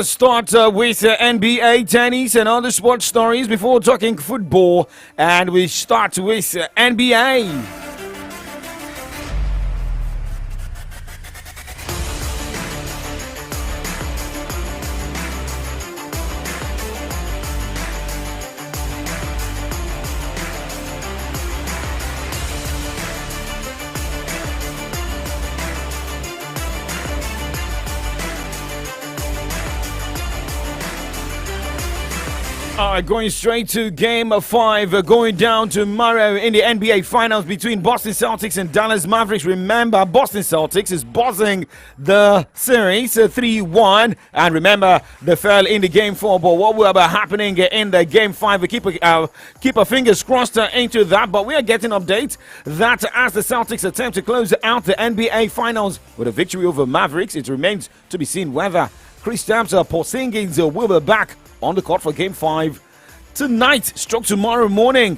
Start with NBA tennis and other sports stories before talking football, and we start with NBA. Going straight to game 5, going down tomorrow in the NBA Finals between Boston Celtics and Dallas Mavericks. Remember, Boston Celtics is bossing the series 3-1. And remember, they fell in the game 4. But what will be happening in the game 5? We keep our fingers crossed into that. But we are getting updates that as the Celtics attempt to close out the NBA Finals with a victory over Mavericks, it remains to be seen whether Kristaps Porzingis will be back on the court for game 5 tonight, stroke tomorrow morning.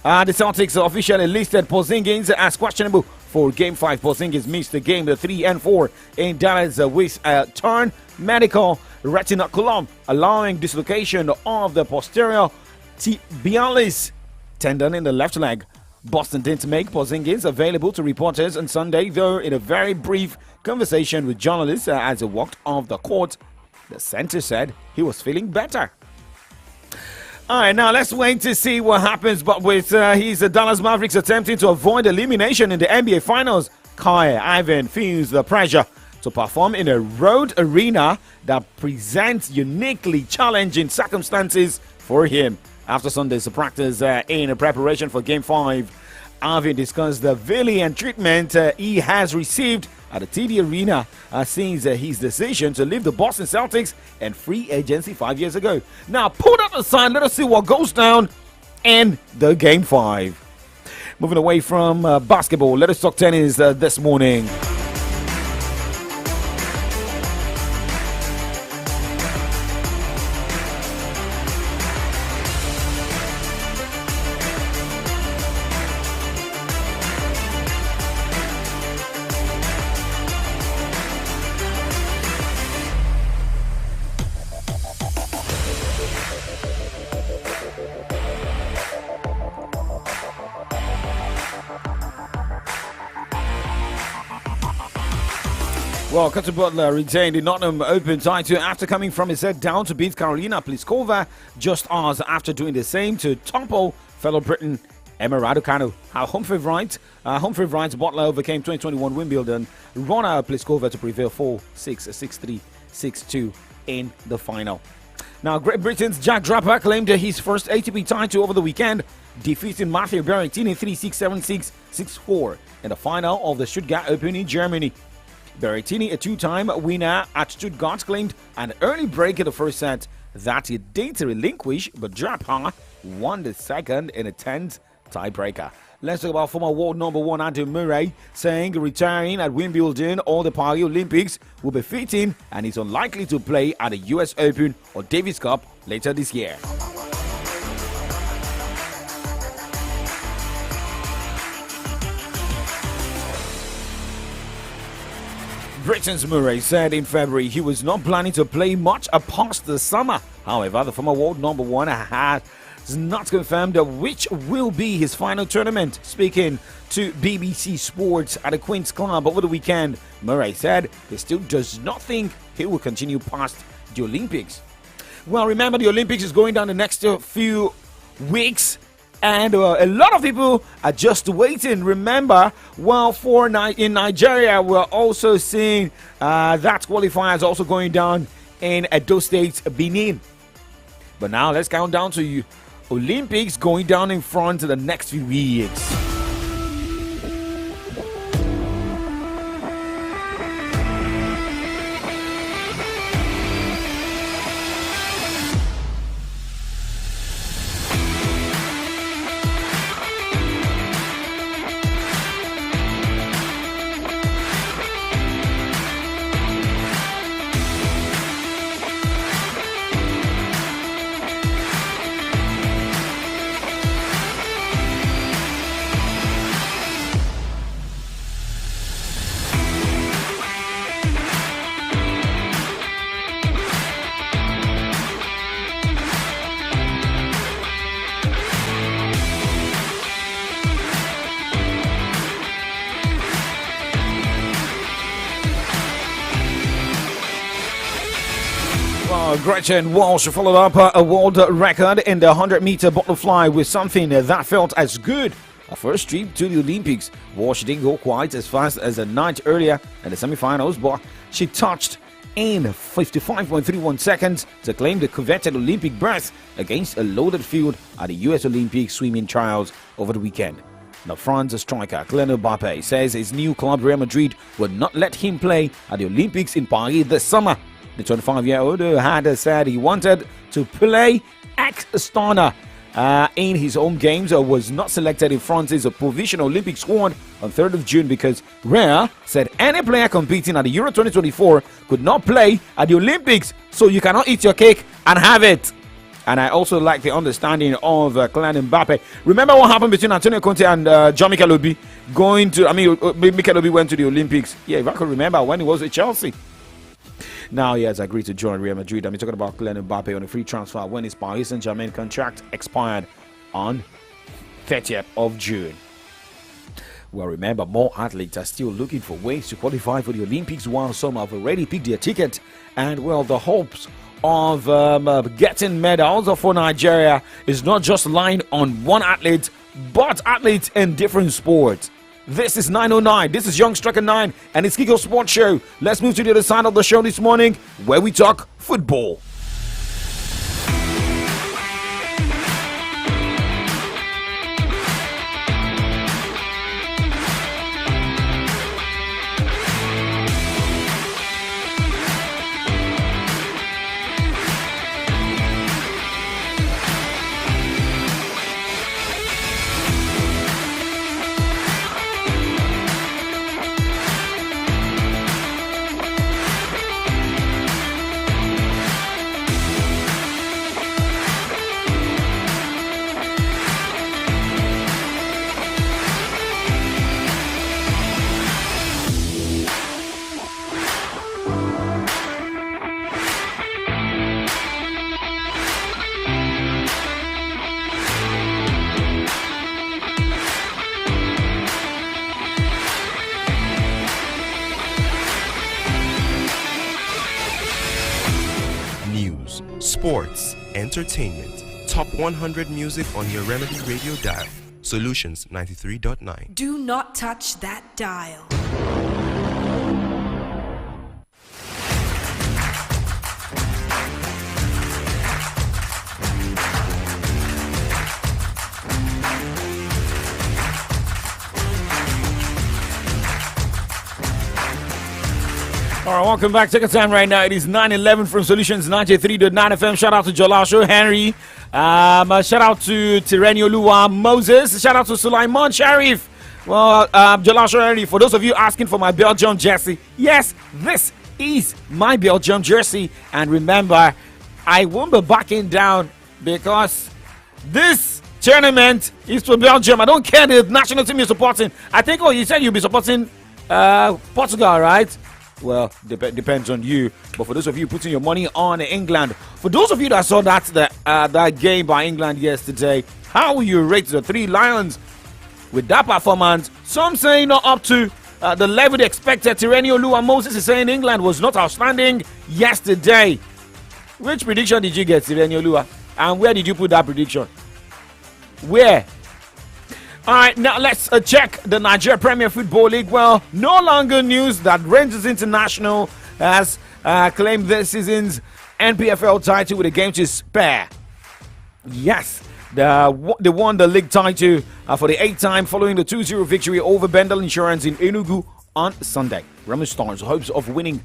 The Celtics officially listed Porzingis as questionable for game 5. Porzingis missed the game 3 and 4 in Dallas with a torn medical retinaculum, allowing dislocation of the posterior tibialis tendon in the left leg. Boston didn't make Porzingis available to reporters on Sunday, though in a very brief conversation with journalists as he walked off the court, the center said he was feeling better. All right, now let's wait to see what happens. But with his Dallas Mavericks attempting to avoid elimination in the NBA Finals, Kyrie Irving feels the pressure to perform in a road arena that presents uniquely challenging circumstances for him. After Sunday's practice in preparation for Game 5, Irving discussed the valiant treatment he has received at the TD Arena since his decision to leave the Boston Celtics and free agency 5 years ago. Now, put that aside, let us see what goes down in the Game 5. Moving away from basketball, let us talk tennis this morning. Well, Kata Butler retained the Nottingham Open title after coming from a set down to beat Karolina Pliskova just hours after doing the same to topple fellow Briton Emma Raducanu. Home favourite Butler overcame 2021 Wimbledon runner Pliskova to prevail 4-6, 6-3, 6-2 in the final. Now, Great Britain's Jack Draper claimed his first ATP title over the weekend, defeating Matteo Berrettini 3-6, 7-6, 6-4 in the final of the Stuttgart Open in Germany. Berrettini, a two-time winner at Stuttgart, claimed an early break in the first set that he did relinquish, but Draper won the second in a 10th tiebreaker. Let's talk about former world number 1 Andy Murray, saying retiring at Wimbledon or the Paris Olympics will be fitting and is unlikely to play at the US Open or Davis Cup later this year. Britain's Murray said in February he was not planning to play much past the summer. However, the former world number 1 has not confirmed which will be his final tournament. Speaking to BBC Sports at the Queen's Club over the weekend, Murray said he still does not think he will continue past the Olympics. Well, remember, the Olympics is going down the next few weeks. And a lot of people are just waiting. Remember, well, in Nigeria, we're also seeing that qualifiers also going down in Edo State, Benin. But now let's count down to Olympics going down in front of the next few weeks. Gretchen Walsh followed up a world record in the 100-meter butterfly with something that felt as good. A first trip to the Olympics. Walsh didn't go quite as fast as a night earlier in the semi-finals, but she touched in 55.31 seconds to claim the coveted Olympic berth against a loaded field at the US Olympic swimming trials over the weekend. Now, France striker Kylian Mbappe says his new club Real Madrid will not let him play at the Olympics in Paris this summer. The 25-year-old had said he wanted to play ex-Astana in his home games, was not selected in France's provisional Olympic squad on 3rd of June because Real said any player competing at the Euro 2024 could not play at the Olympics, so you cannot eat your cake and have it. And I also like the understanding of Kylian Mbappe. Remember what happened between Antonio Conte and Jean-Michel Obi Michel Obi went to the Olympics. Yeah, if I could remember when he was at Chelsea. Now he has agreed to join Real Madrid. I'm talking about Kylian Mbappe on a free transfer when his Paris Saint-Germain contract expired on 30th of June. Well, remember, more athletes are still looking for ways to qualify for the Olympics, while some have already picked their ticket. And, well, the hopes of getting medals for Nigeria is not just lying on one athlete, but athletes in different sports. This is 909. This is Young Striker 9, and it's Kiko Sports Show. Let's move to the other side of the show this morning, where we talk football. Sports, entertainment, top 100 music on your Remedy Radio dial. Solutions 93.9. Do not touch that dial. All right, welcome back. Take a time right now. It is 9:11 from Solutions 93.9 FM. Shout out to Jolasho Henry. Shout out to Tireni Oluwa Moses. Shout out to Sulaiman Sharif. Well, Jolasho Henry, for those of you asking for my Belgium jersey, yes, this is my Belgium jersey. And remember, I won't be backing down because this tournament is for Belgium. I don't care the national team you're supporting. I think, you said you'll be supporting Portugal, right? Well, depends on you. But for those of you putting your money on England, for those of you that saw that game by England yesterday, how will you rate the Three Lions with that performance? Some saying not up to the level they expected. Tireni Oluwa Moses is saying England was not outstanding yesterday. Which prediction did you get, Tireni Oluwa? And where did you put that prediction? Where? All right, now let's check the Nigeria Premier Football League. Well, no longer news that Rangers International has claimed this season's NPFL title with a game to spare. Yes, they won the league title for the 8th time following the 2-0 victory over Bendel Insurance in Enugu on Sunday. Remo Stars' hopes of winning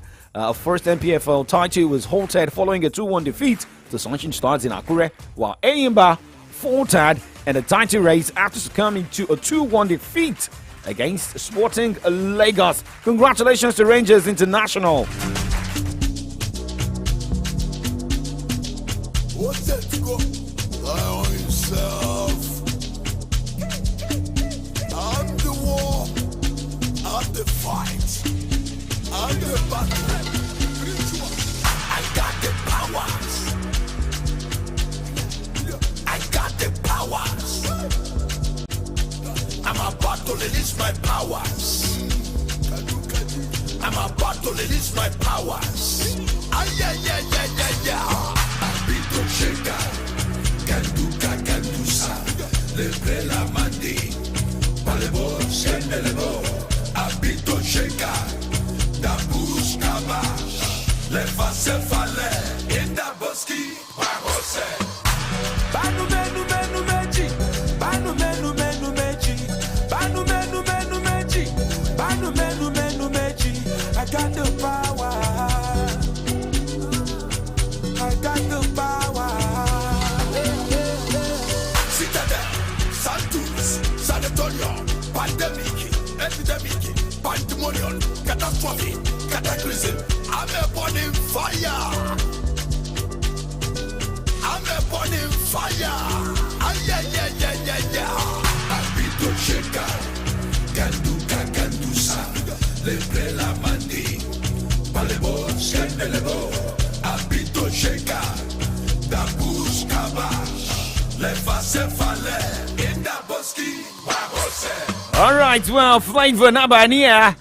first NPFL title was halted following a 2-1 defeat to Sunshine Stars in Akure, while Eyimba faltered in the title race after succumbing to a 2-1 defeat against Sporting Lagos. Congratulations to Rangers International. What's that to go? Lie on yourself. I'm the war. I'm the fight. I'm the battle. I got the powers. I got the powers. I'm about to release my powers. I'm about to release my powers. Ah, yeah. I got the power. Citadel, Santos, San Antonio, pandemic, epidemic, pandemonium, catastrophe, cataclysm. I'm a burning fire. I'm a burning fire. Ah, yeah. Abito Sheka, Kandu Sa, Lebre la Mandi, Palebo, Skendelebo, Abito Sheka, Dabus Kabash, Leva Sefale, Indaboski, Babose. All right, well, Flavor Nabania.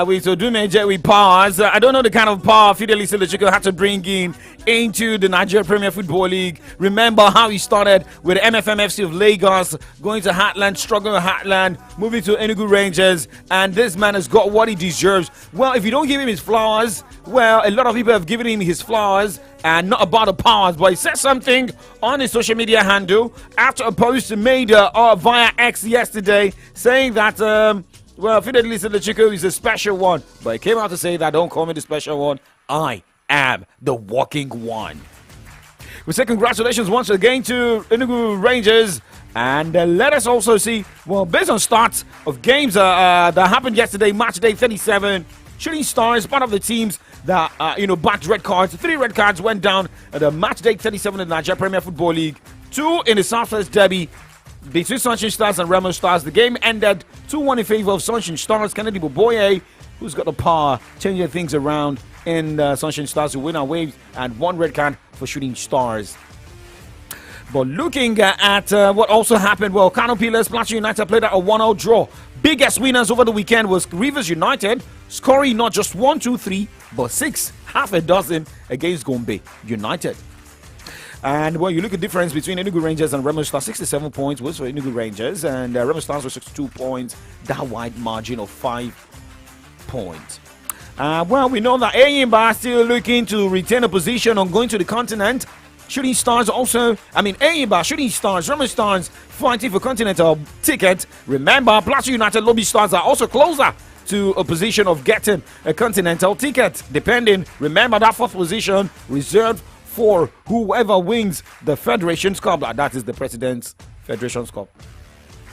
With Odumeje, we pause. I don't know the kind of power Fidelis Elechiko had to bring in into the Nigeria Premier Football League. Remember how he started with MFMFC of Lagos, going to Heartland, struggling with Heartland, moving to Enugu Rangers, and this man has got what he deserves. Well, if you don't give him his flowers, well, a lot of people have given him his flowers and not about the powers, but he said something on his social media handle after a post made via X yesterday saying that well, Fidelis Elechiko is a special one, but he came out to say that don't call me the special one. I am the walking one. We say congratulations once again to Enugu Rangers, and let us also see, well, based on stats of games that happened yesterday, match day 37, Shooting Stars, part of the teams that backed red cards. 3 red cards went down at the match day 37 in the Nigeria Premier Football League, 2 in the Southwest Derby between Sunshine Stars and Remo Stars. The game ended 2-1 in favor of Sunshine Stars. Kennedy Boboye, who's got the power, changing things around in Sunshine Stars, who win our waves, and 1 red card for Shooting Stars. But looking at what also happened, well, Kano Pillars, Plateau United played out a 1-0 draw. Biggest winners over the weekend was Rivers United, scoring not just 1, 2, 3, but 6, half a dozen against Gombe United. And well, you look at the difference between Enugu Rangers and Remo Stars. 67 points was for Enugu Rangers, and Remo Stars was 62 points. That wide margin of 5 points. Well, we know that Eyimba is still looking to retain a position on going to the continent. Shooting Stars also, Eyimba, Shooting Stars, Remo Stars fighting for continental ticket. Remember, Plateau United, Lobby Stars are also closer to a position of getting a continental ticket, depending. Remember, that 4th position reserved for whoever wins the Federation's Cup, that is the President's Federation's Cup.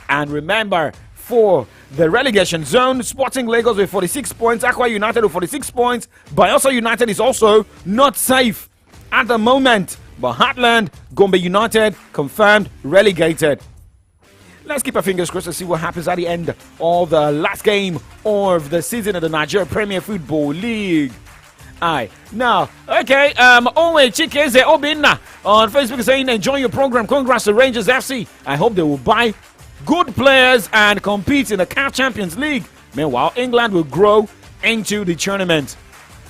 And remember, for the relegation zone, Sporting Lagos with 46 points, Aqua United with 46 points, Bayelsa United is also not safe at the moment, but Heartland, Gombe United confirmed relegated. Let's keep our fingers crossed to see what happens at the end of the last game of the season of the Nigeria Premier Football League. Aye. Now, okay, Owe Chikeze Obinna on Facebook saying, enjoy your program. Congrats to Rangers FC. I hope they will buy good players and compete in the CAF Champions League. Meanwhile, England will grow into the tournament.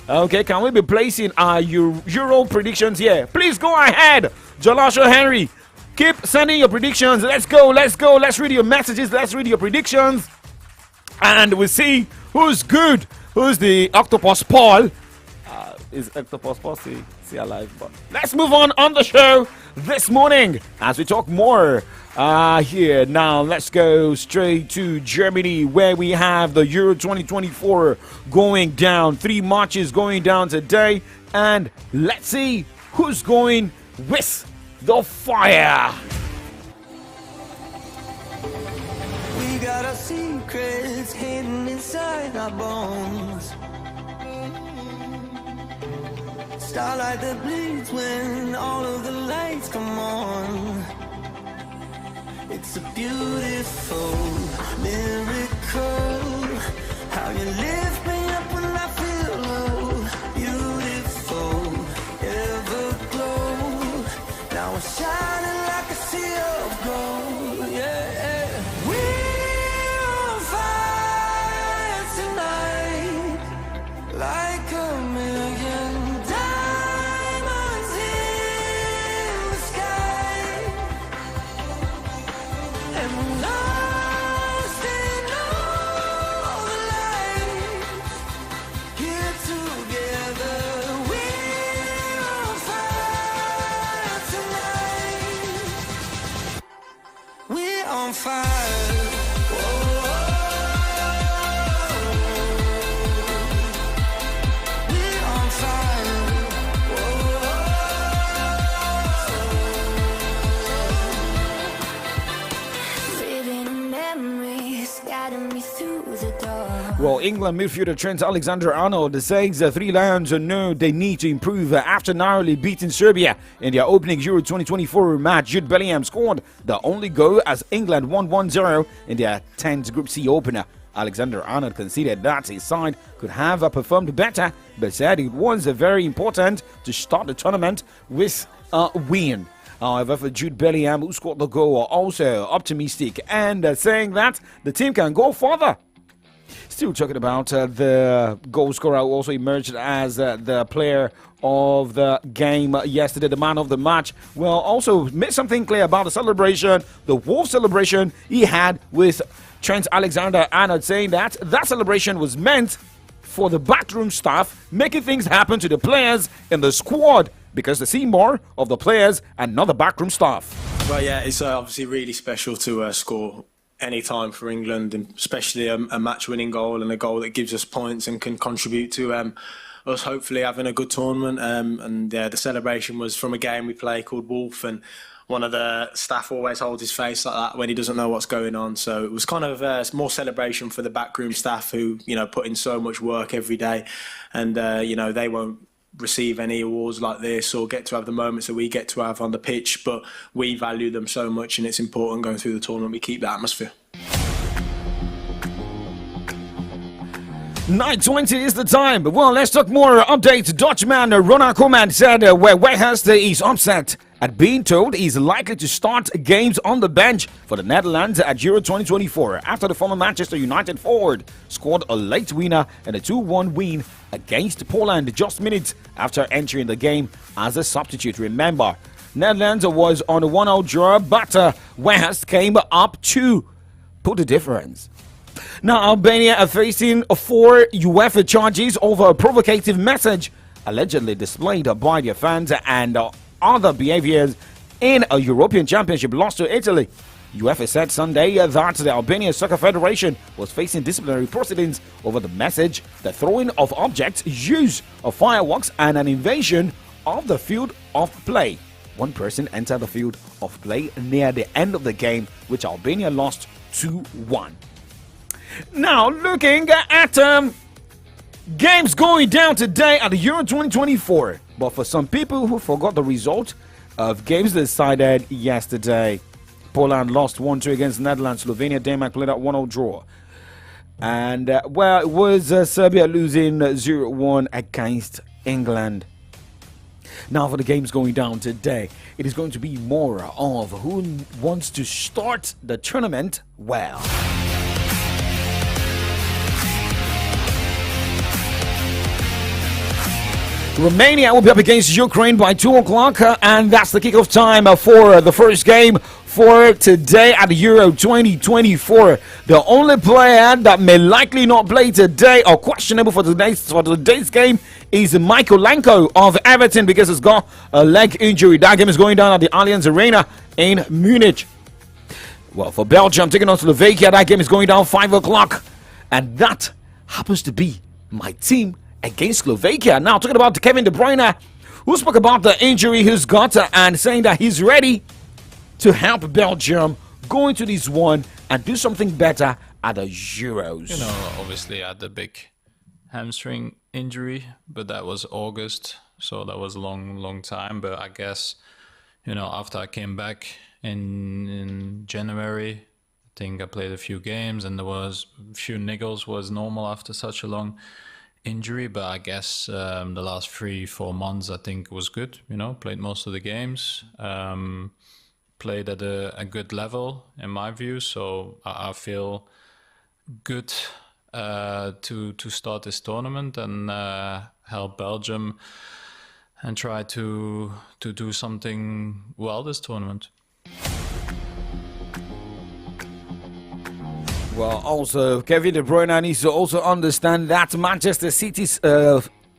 Okay, can we be placing our Euro predictions here? Please go ahead, Jolasho Henry. Keep sending your predictions. Let's go. Let's read your messages. Let's read your predictions. And we'll see who's good. Who's the Octopus Paul? Is Octopus Paul see alive? But let's move on the show this morning as we talk more here. Now let's go straight to Germany, where we have the Euro 2024 going down. 3 matches going down today, and let's see who's going with the fire. We got our secrets hidden inside our bones. Starlight that bleeds when all of the lights come on. It's a beautiful miracle. How you lift me up when I feel low. Beautiful, everglow. Now we're shining like a sea of gold. Yeah, we're on fire tonight, like a million diamonds in the sky. And we're lost in all the lights. Here together, we're on fire tonight. We're on fire. We're on fire. Well, England midfielder Trent Alexander-Arnold says the Three Lions know they need to improve after narrowly beating Serbia in their opening Euro 2024 match. Jude Bellingham scored the only goal as England won 1-0 in their 10th Group C opener. Alexander-Arnold conceded that his side could have performed better, but said it was very important to start the tournament with a win. However, for Jude Bellingham, who scored the goal, also optimistic and saying that the team can go further. Still talking about the goal scorer who also emerged as the player of the game yesterday, the man of the match. Well, also made something clear about the celebration, the Wolf celebration he had with Trent Alexander-Arnold, saying that that celebration was meant for the backroom staff, making things happen to the players in the squad because they see more of the players and not the backroom staff. Well, yeah, it's obviously really special to score any time for England, and especially a match-winning goal and a goal that gives us points and can contribute to us hopefully having a good tournament. And the celebration was from a game we play called Wolf, and one of the staff always holds his face like that when he doesn't know what's going on. So it was kind of more celebration for the backroom staff who, put in so much work every day, and they won't receive any awards like this or get to have the moments that we get to have on the pitch, but we value them so much, and it's important going through the tournament we keep the atmosphere. 9:20 is the time. Well, let's talk more updates. Dutchman Ronald Koeman said where Weghorst is upset at being told he's likely to start games on the bench for the Netherlands at Euro 2024 after the former Manchester United forward scored a late winner in a 2-1 win against Poland just minutes after entering the game as a substitute. Remember, Netherlands was on a 1-0 draw, but Weghorst came up to put the difference. Now, Albania are facing 4 UEFA charges over a provocative message allegedly displayed by their fans and other behaviors in a European Championship loss to Italy. UEFA said Sunday that the Albanian Soccer Federation was facing disciplinary proceedings over the message, the throwing of objects, use of fireworks, and an invasion of the field of play. One person entered the field of play near the end of the game, which Albania lost 2-1. Now, looking at games going down today at the Euro 2024. But for some people who forgot the result of games decided yesterday, Poland lost 1-2 against Netherlands. Slovenia, Denmark played at 1-0 draw. And, it was Serbia losing 0-1 against England. Now, for the games going down today, it is going to be more of who wants to start the tournament well. Romania will be up against Ukraine by 2 o'clock, and that's the kickoff time for the first game for today at Euro 2024. The only player that may likely not play today or questionable for today's game is Mykolenko of Everton because he's got a leg injury. That game is going down at the Allianz Arena in Munich. Well, for Belgium taking on Slovakia, that game is going down 5 o'clock, and that happens to be my team against Slovakia. Now, talking about Kevin De Bruyne, who spoke about the injury he's got and saying that he's ready to help Belgium go into this one and do something better at the Euros. Obviously had the big hamstring injury, but that was August, so that was a long time. But I guess, after I came back in January, I think I played a few games and there was a few niggles, was normal after such a long injury, but I guess the last 3-4 months I think was good. Played most of the games, played at a good level in my view, so I feel good to start this tournament and help Belgium and try to do something well this tournament. Well, also, Kevin De Bruyne needs to also understand that Manchester City's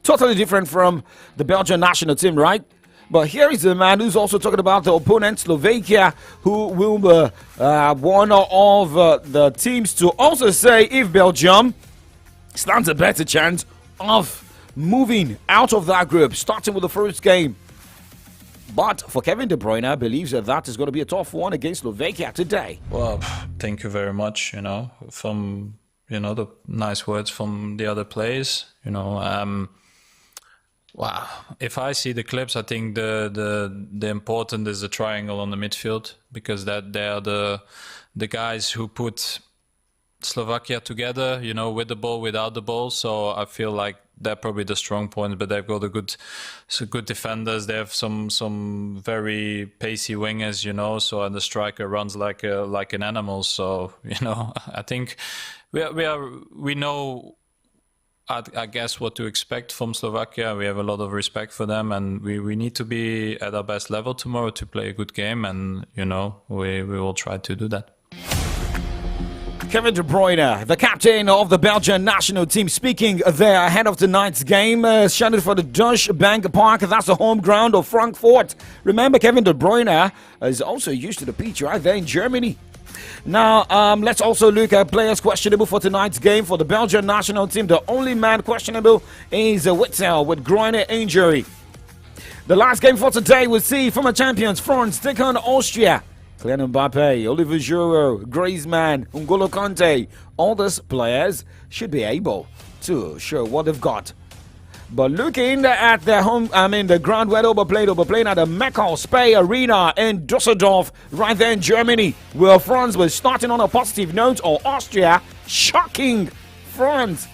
totally different from the Belgian national team, right? But here is the man who's also talking about the opponent, Slovakia, who will be one of the teams to also say if Belgium stands a better chance of moving out of that group, starting with the first game. But for Kevin De Bruyne, believes that is going to be a tough one against Slovakia today. Well, thank you very much. From the nice words from the other players. Wow. If I see the clips, I think the important is the triangle on the midfield, because they are the guys who put Slovakia together, with the ball, without the ball. So I feel like they're probably the strong point, but they've got good defenders. They have some very pacey wingers, so, and the striker runs like an animal. So, I think we know, I guess, what to expect from Slovakia. We have a lot of respect for them, and we need to be at our best level tomorrow to play a good game, and we will try to do that. Kevin De Bruyne, the captain of the Belgian national team, speaking there ahead of tonight's game, scheduled for the Dutch Bank Park. That's the home ground of Frankfurt. Remember, Kevin De Bruyne is also used to the pitch right there in Germany. Now, let's also look at players questionable for tonight's game for the Belgian national team. The only man questionable is Witzel with groin injury. The last game for today will see former champions France take on Austria. Kylian Mbappe, Olivier Giroud, Griezmann, N'Golo Kante. All these players should be able to show what they've got. But looking at the ground where they'll be playing at the Mecca Arena in Dusseldorf, right there in Germany, where France was starting on a positive note, or Austria shocking France.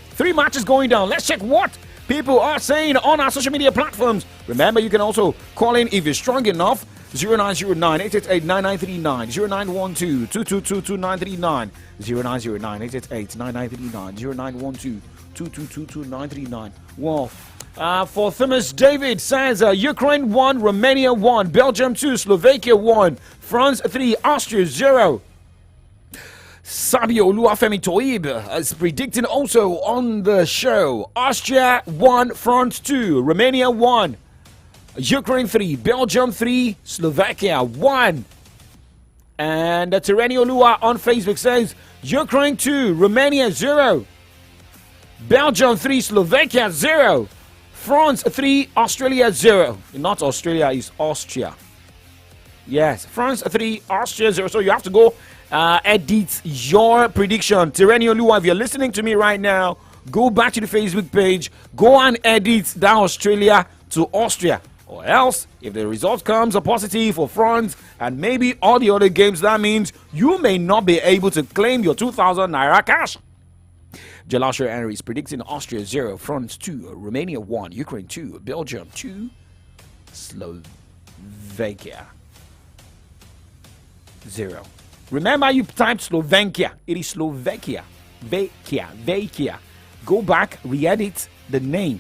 3 matches going down. Let's check what people are saying on our social media platforms. Remember, you can also call in if you're strong enough. 0909-888-9939, 0912-2222-939, 0909-888-9939, 0912-2222-939. Well, for Thomas David says Ukraine 1, Romania 1, Belgium 2, Slovakia 1, France 3, Austria 0. Sabio Oluwafemi Toib is predicting also on the show Austria 1, France 2, Romania 1, Ukraine 3, Belgium 3, Slovakia 1. And Tereni Olua on Facebook says Ukraine 2, Romania 0, Belgium 3, Slovakia 0, France 3, Australia 0. Not Australia, it's Austria. Yes, France 3, Austria 0. So you have to go edit your prediction. Tereni Olua, if you're listening to me right now, go back to the Facebook page, go and edit that Australia to Austria. Or else, if the result comes a positive for France and maybe all the other games, that means you may not be able to claim your 2,000 Naira cash. Jalasha Henry is predicting Austria 0, France 2, Romania 1, Ukraine 2, Belgium 2, Slovakia 0. Remember, you typed Slovakia. It is Slovakia. Vakia. Go back, re-edit the name.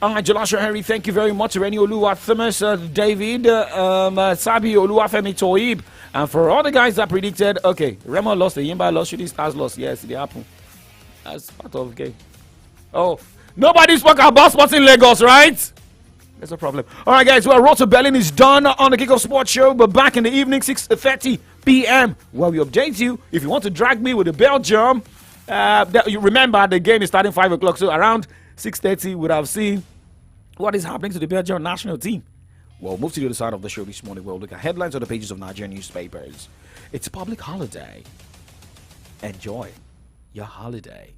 Jalasha Henry, thank you very much. Reni Olua, Thomas, David, Sabi Oluwafemi Toib. And for all the guys that predicted, okay, Remo lost, the Yimba lost, Shooting Stars lost. Yes, it happened. That's part of the game. Oh, nobody spoke about sports in Lagos, right? That's a problem. All right, guys. Well, Road to Berlin is done on the Kickoff Sports Show, but back in the evening, 6:30 p.m., where we update you. If you want to drag me with the Belgium, you remember the game is starting 5 o'clock, so around 6:30, we'd have seen what is happening to the Belgian national team. We'll move to the other side of the show this morning. We'll look at headlines on the pages of Nigerian newspapers. It's a public holiday. Enjoy your holiday.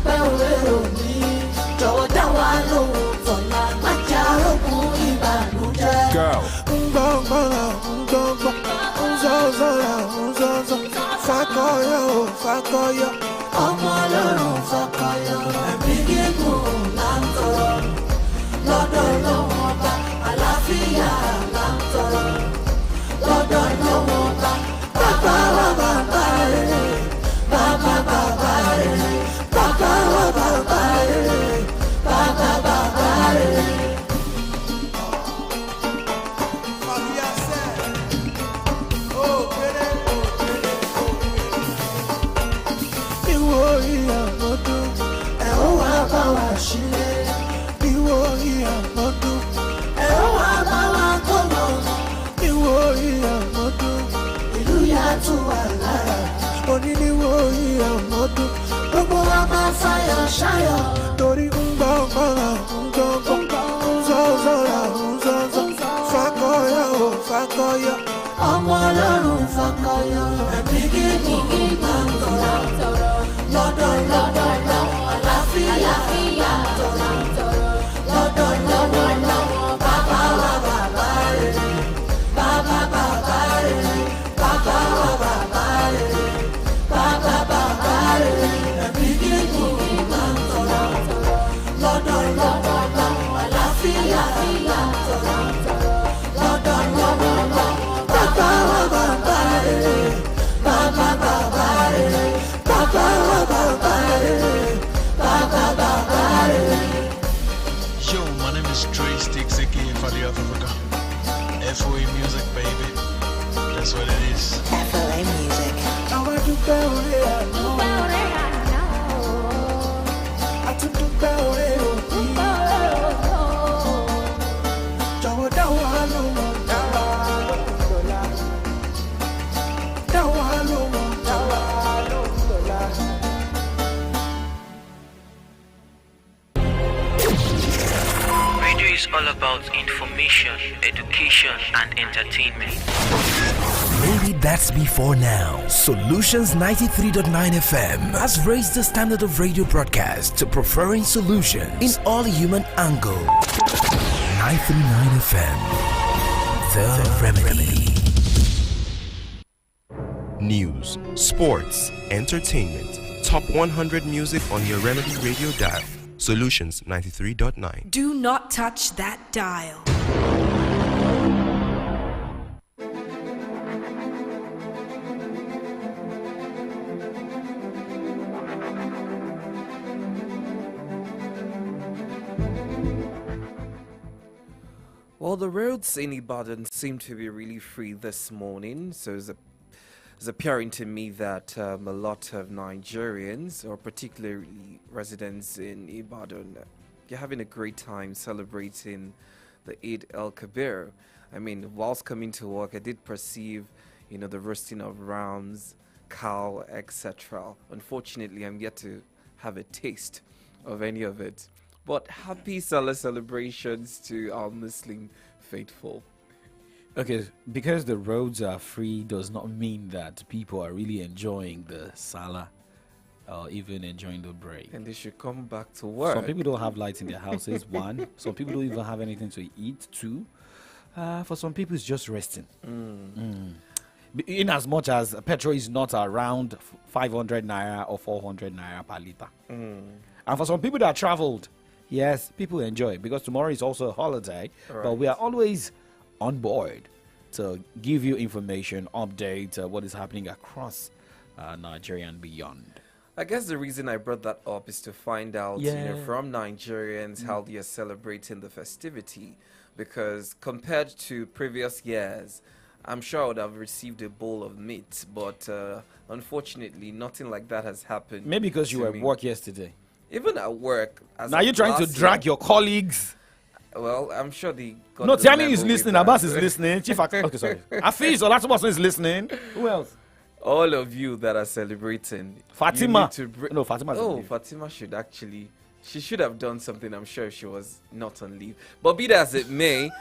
dúpẹ́ oore òní jọ̀wọ́ dá wa lóhùn tọ̀la má jẹ́ arógun ìbànújẹ́. Girl. Fakọyọ ọmọ ọlọ́run fakọyọ ẹ̀mí gígùn là ń tọrọ lọ́dọ̀ lọ́wọ́ ọba àlàáfíà là ń tọrọ lọ́dọ̀ lọ́wọ́ ọba bàbá wa bàbá rere bàbá bàbá rere bàbá wa bàbá rere bàbá bàbá rere. Oníníwó ìyá ọmọdún gbogbo wa máa fàyọ̀ ṣáyọ̀ torí ń gbọ́ zọ́zọ́ra fakọyọ ọmọ ọlọ́run fakọyọ ẹ̀mí gígùn máa ń tọrọ lọ́dọ̀ àlàáfíà tọrọ lọ́dọ̀ bàbá wa bàbá rere bàbá bàbá rere bàbá wa bàbá rere bàbá bàbá rere ẹ̀mí gígùn máa ń tọrọ lọ́dọ̀ àlàáfíà tọrọ lọ́dọ̀ bàbá wa bàbá rere bàbá bàbá rere bàbá wa bàbá rere bàbá bàbá rere. Yo, my name is Trey Sticks, aka Fali of Africa. FOA music, baby. That's what it is. FOA music. Àwọn dúpẹ́ oore àná. Àtúndúpẹ́ oore òní. Jọ̀wọ́ dá wa lóhùn dọ́là. Dá wa lóhùn dọ́là. Radio is all about information, education, and entertainment. Maybe that's before now. Solutions 93.9 FM has raised the standard of radio broadcast to preferring solutions in all human angle. 939 FM, the remedy. News, sports, entertainment. Top 100 music on your Remedy Radio dial. Solutions 93.9. Do not touch that dial. Well, the roads in Ibadan seem to be really free this morning, so it's appearing to me that a lot of Nigerians, or particularly residents in Ibadan, you're having a great time celebrating the Eid el-Kabir. I mean, whilst coming to work, I did perceive, the roasting of rams, cow, etc. Unfortunately, I'm yet to have a taste of any of it. But happy Salah celebrations to our Muslim faithful. Okay, because the roads are free does not mean that people are really enjoying the Salah or even enjoying the break. And they should come back to work. Some people don't have lights in their houses, one. Some people don't even have anything to eat, two. For some people, it's just resting. In as much as petrol is not around 500 naira or 400 naira per liter. And for some people that traveled, yes, people enjoy because tomorrow is also a holiday. Right. But we are always on board to give you information, update what is happening across Nigeria and beyond. I guess the reason I brought that up is to find out from Nigerians how they are celebrating the festivity, because compared to previous years, I'm sure I would have received a bowl of meat, but unfortunately nothing like that has happened. Maybe because you were at work yesterday. Even at work. Now you're trying to drag your colleagues. Well, I'm sure they got No, Tiani is listening. Abbas is listening. Chief okay, sorry. Afiz Olatunbosun is listening. Who else? All of you that are celebrating. Fatima. No, Fatima. Oh, Fatima should actually. She should have done something, I'm sure, if she was not on leave. But be that as it may,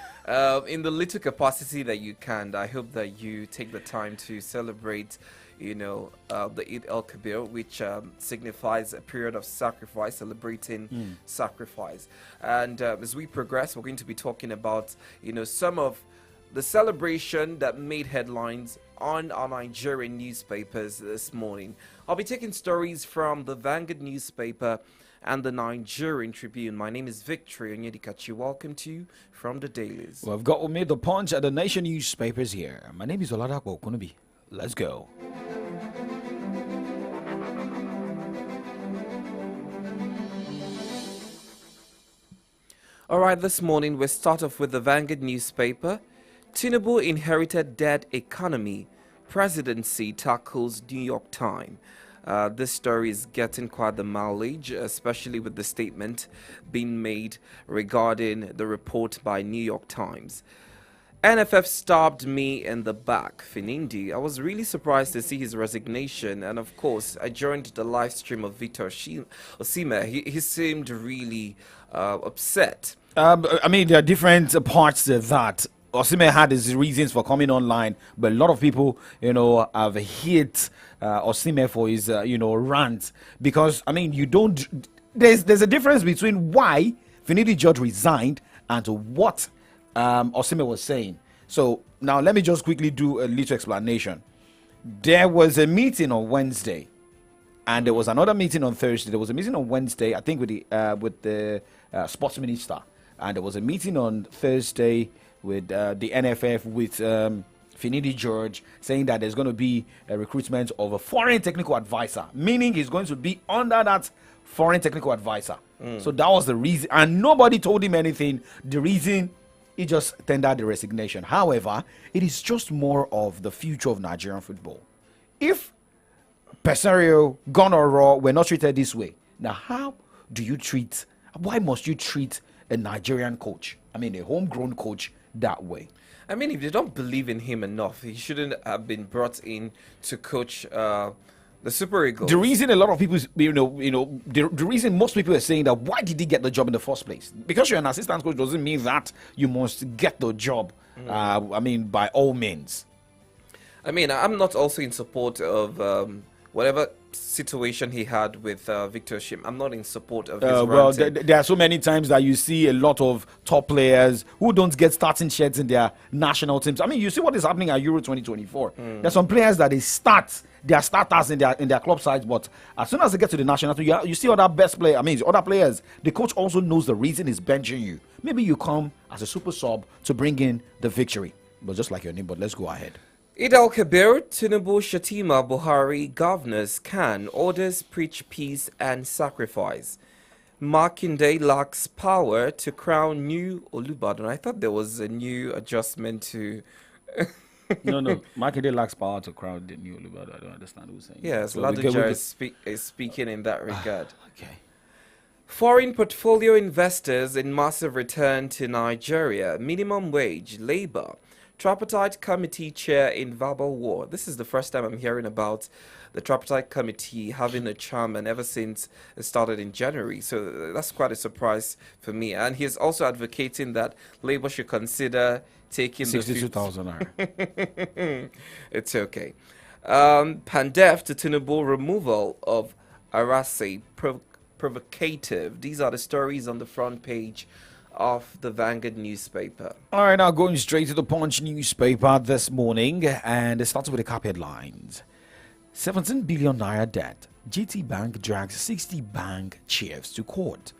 in the little capacity that you can, I hope that you take the time to celebrate, the Eid al-Kabir, which signifies a period of sacrifice, celebrating sacrifice. And as we progress, we're going to be talking about, some of the celebration that made headlines on our Nigerian newspapers this morning. I'll be taking stories from the Vanguard newspaper and the Nigerian Tribune. My name is Victory Onyedikachi. Welcome to you from the dailies. Well, I've got with me the Punch and the Nation newspapers here. My name is Oladapo Okunubi. Let's go. All right, this morning we start off with the Vanguard newspaper. Tinubu inherited dead economy. Presidency tackles New York Times. This story is getting quite the mileage, especially with the statement being made regarding the report by New York Times. NFF stabbed me in the back. Finindi. I was really surprised to see his resignation, and of course, I joined the live stream of Victor Osimhen. He seemed really upset. I mean, there are different parts to that. Osimhen had his reasons for coming online, but a lot of people, have hit Osimhen for his, rant, because I mean, there's a difference between why Finidi George resigned and what Osimhen was saying. So now let me just quickly do a little explanation. There was a meeting on Wednesday, and there was another meeting on Thursday. There was a meeting on Wednesday, I think, with the sports minister, and there was a meeting on Thursday with the NFF with Finidi George, saying that there's going to be a recruitment of a foreign technical advisor, meaning he's going to be under that foreign technical advisor. So that was the reason, and nobody told him anything. The reason, he just tendered the resignation. However, it is just more of the future of Nigerian football. If Pesario, Gun or Raw were not treated this way, now why must you treat a Nigerian coach, a homegrown coach, that way? I mean, if they don't believe in him enough, he shouldn't have been brought in to coach the Super Eagles. The reason a lot of people, the reason most people are saying that, why did he get the job in the first place? Because you're an assistant coach doesn't mean that you must get the job. By all means. I'm not also in support of whatever situation he had with Victor Osimhen. I'm not in support of his there are so many times that you see a lot of top players who don't get starting shirts in their national teams. You see what is happening at Euro 2024. There's some players that they are starters in their club sides, but as soon as they get to the national team, you see other other players. The coach also knows the reason he's benching you. Maybe you come as a super sub to bring in the victory, but just like your name. But let's go ahead. Eid al-Kabir, Tinubu, Shatima, Buhari, governors can orders preach peace and sacrifice. Makinde lacks power to crown new Olubadan. I thought there was a new adjustment to... No. Makinde lacks power to crown the new Olubadan. I don't understand who's saying. Yes, Ladoja is speaking in that regard. Okay. Foreign portfolio investors in massive return to Nigeria. Minimum wage, labor. Tripartite Committee chair in verbal war. This is the first time I'm hearing about the Tripartite Committee having a chairman ever since it started in January. So that's quite a surprise for me. And he's also advocating that Labour should consider taking 62,000. It's okay. Pandef to Tinubu removal of Arase provocative. These are the stories on the front page of the Vanguard newspaper. All right, now going straight to the Punch newspaper this morning, and it starts with the cap headlines. 17 billion naira debt. GT Bank drags 60 bank chiefs to court.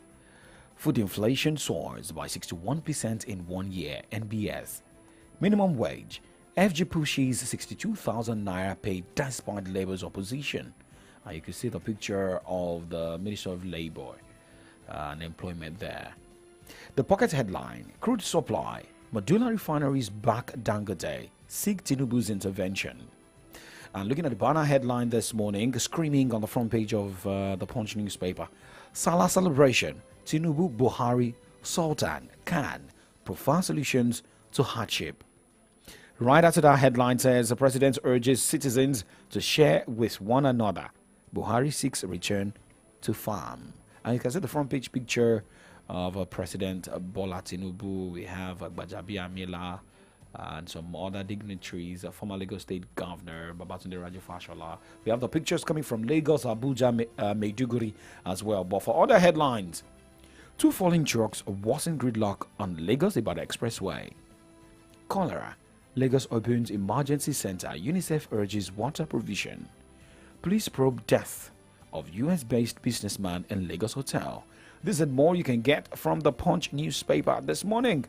Food inflation soars by 61% in 1 year. NBS. Minimum wage. FG pushes 62,000 naira paid despite Labour's opposition. You can see the picture of the Minister of Labour and Employment there. The pocket headline, crude supply, Modular refineries back Dangote, seek Tinubu's intervention. And looking at the banner headline this morning, screaming on the front page of the Punch newspaper, Salah celebration, Tinubu, Buhari, Sultan, Khan, provide solutions to hardship. Right after that headline says, the president urges citizens to share with one another. Buhari seeks a return to farm. And you can see the front page picture of President Bola Tinubu. We have Gbajabiamila and some other dignitaries, former Lagos State Governor Babatunde Raji Fashola. We have the pictures coming from Lagos, Abuja, Maiduguri as well. But for other headlines, 2 falling trucks worsen gridlock on Lagos Ibadan Expressway. Cholera. Lagos opens emergency center. UNICEF urges water provision. Police probe death of US-based businessman in Lagos hotel. This and more you can get from the Punch newspaper this morning.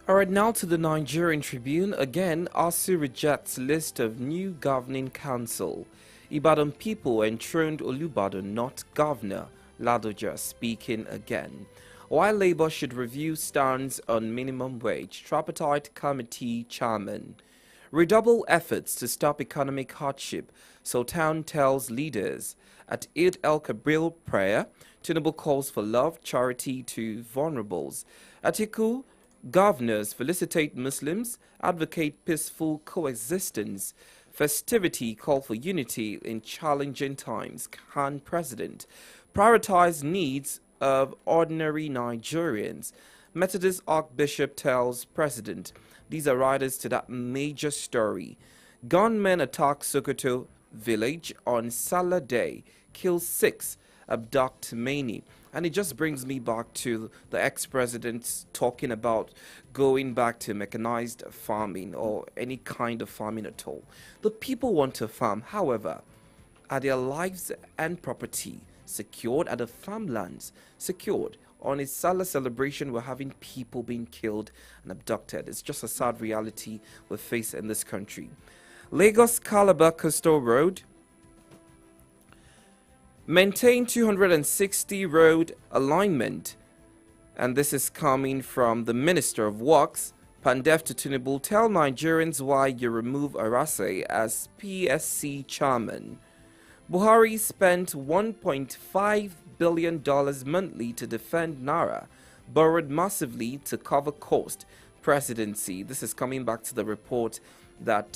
Alright, now to the Nigerian Tribune. Again, ASU rejects list of new governing council. Ibadan people enthroned Olubadan, not governor. Ladoja speaking again. While Labour should review stance on minimum wage, tripartite committee chairman. Redouble efforts to stop economic hardship, Sultan tells leaders. At Eid el-Kabir prayer, Tinubu calls for love, charity to vulnerables. Atiku, governors felicitate Muslims, advocate peaceful coexistence. Festivity call for unity in challenging times. Khan president. Prioritize needs of ordinary Nigerians. Methodist Archbishop tells president. These are riders to that major story. Gunmen attack Sokoto village on Salah Day, kill 6, abduct many. And it just brings me back to the ex-president talking about going back to mechanized farming or any kind of farming at all. The people want to farm, however, are their lives and property secured? Are the farmlands secured? On a Salah celebration, we're having people being killed and abducted. It's just a sad reality we face in this country. Lagos Calabar Coastal Road. Maintain 260 road alignment. And this is coming from the Minister of Works, Pandef to Tinubu. Tell Nigerians why you remove Arase as PSC chairman. Buhari spent $1.5 billion monthly to defend Naira, borrowed massively to cover cost. Presidency. This is coming back to the report that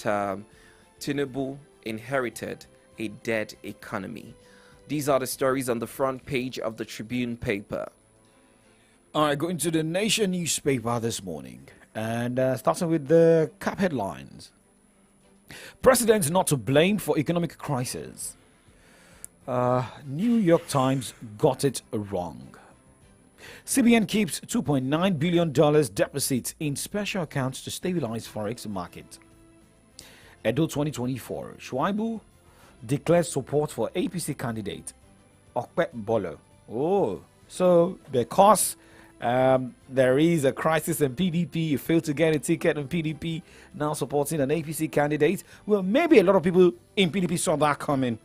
Tinubu inherited a dead economy. These are the stories on the front page of the Tribune paper. All right, going to the Nation newspaper this morning, and starting with the cap headlines. President not to blame for economic crisis. New York Times got it wrong. CBN keeps $2.9 billion deficit in special accounts to stabilize forex market. Edo 2024, Shuaibu declares support for APC candidate Okpe Bolo. Oh, so because there is a crisis in PDP, you failed to get a ticket in PDP, now supporting an APC candidate. Well, maybe a lot of people in PDP saw that coming.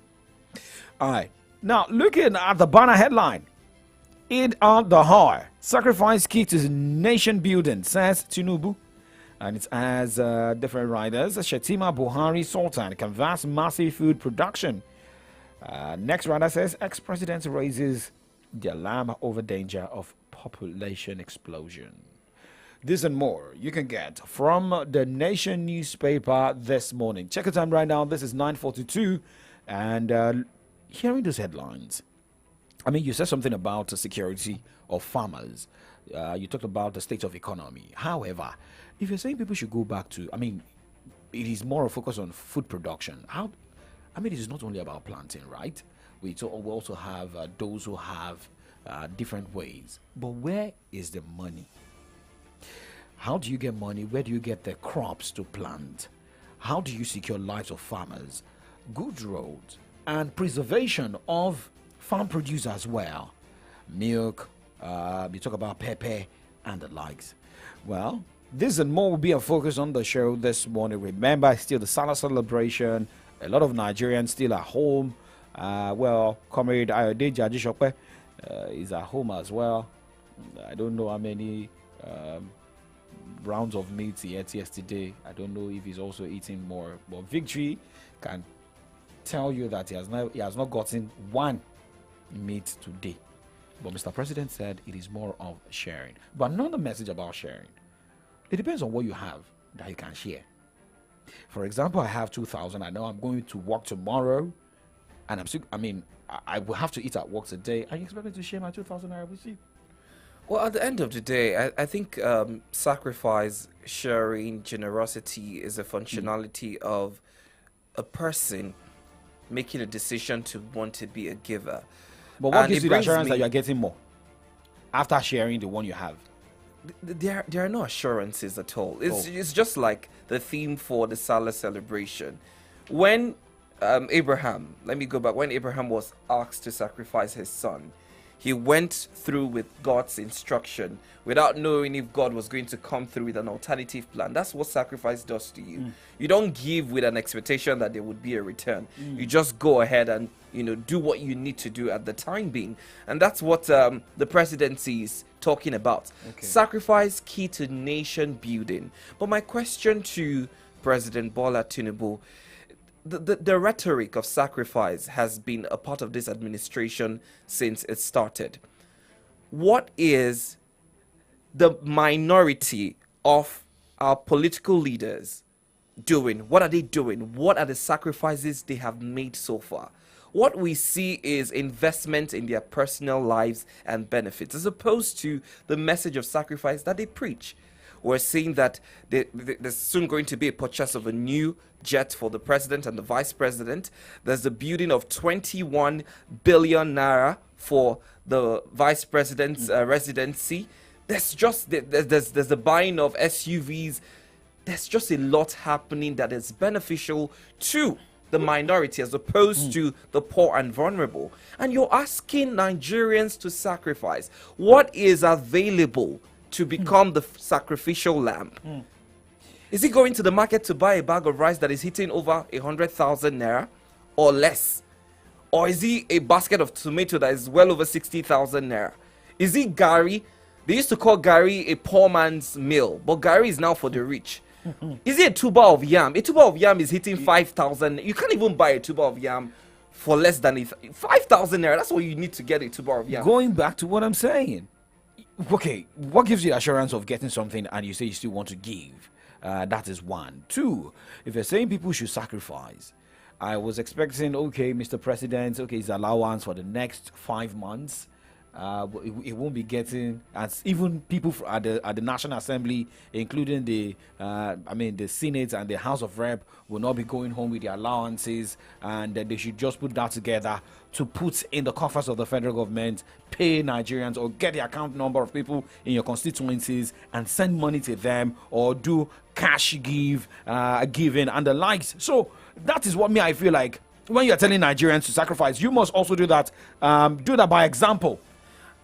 All right. Now, looking at the banner headline, Eid al-Dahar, sacrifice key to nation building, says Tinubu. And it has different riders. Shetima Buhari Sultan canvass massive food production. Next rider says ex-president raises the alarm over danger of population explosion. This and more you can get from the Nation newspaper this morning. Check the time right now. This is 9:42, and hearing those headlines, I mean, you said something about the security of farmers. You talked about the state of economy. However, if you're saying people should go back to, I mean, it is more a focus on food production. I mean, it is not only about planting, right? We also have those who have different ways. But where is the money? How do you get money? Where do you get the crops to plant? How do you secure lives of farmers? Good roads and preservation of farm produce as well. Milk, you talk about pepper and the likes. Well, this and more will be a focus on the show this morning. Remember, it's still the Salah celebration. A lot of Nigerians still at home. Well, Comrade Ayode Jajishope is at home as well. I don't know how many rounds of meat he ate yesterday. I don't know if he's also eating more. But Victory can tell you that he has not gotten one meat today. But Mr. President said it is more of sharing. But not the message about sharing. It depends on what you have that you can share. For example, I have 2,000. I know I'm going to work tomorrow, and I will have to eat at work today. Are you expecting to share my 2,000 naira with you? Well, at the end of the day, I think sacrifice, sharing, generosity is a functionality of a person making a decision to want to be a giver. But what And gives it you the brings assurance that me- you are getting more after sharing the one you have? There are no assurances at all. It's Oh. it's just like the theme for the Salah celebration. When Abraham, let me go back. When Abraham was asked to sacrifice his son, he went through with God's instruction without knowing if God was going to come through with an alternative plan. That's what sacrifice does to you. You don't give with an expectation that there would be a return. You just go ahead and do what you need to do at the time being, and that's what the presidency is talking about. Sacrifice key to nation building. But my question to President Bola Tinubu, the rhetoric of sacrifice has been a part of this administration since it started. What is the minority of our political leaders doing? What are they doing? What are the sacrifices they have made so far? What we see is investment in their personal lives and benefits, as opposed to the message of sacrifice that they preach. We're seeing that there's soon going to be a purchase of a new jet for the president and the vice president. There's the building of 21 billion naira for the vice president's residency. There's the buying of SUVs. There's just a lot happening that is beneficial to the minority as opposed to the poor and vulnerable. And you're asking Nigerians to sacrifice. What is available to become the sacrificial lamb? Is he going to the market to buy a bag of rice that is hitting over 100,000 naira or less? Or is he a basket of tomato that is well over 60,000 naira? Is he Gary? They used to call Gary a poor man's meal, but Gary is now for the rich. Is it a tuber of yam? A tuber of yam is hitting 5,000. You can't even buy a tuber of yam for less than 5,000 naira. That's what you need to get a tuber of yam. Going back to what I'm saying. Okay, what gives you the assurance of getting something and you say you still want to give? That is one. Two, if you're saying people should sacrifice, I was expecting, okay, Mr. President, okay, his allowance for the next 5 months. It won't be getting, as even people at the National Assembly, including the Senate and the House of Rep, will not be going home with their allowances, and they should just put that together to put in the coffers of the federal government, pay Nigerians, or get the account number of people in your constituencies and send money to them, or do cash giving and the likes. So that is what I feel like. When you're telling Nigerians to sacrifice, you must also do that by example.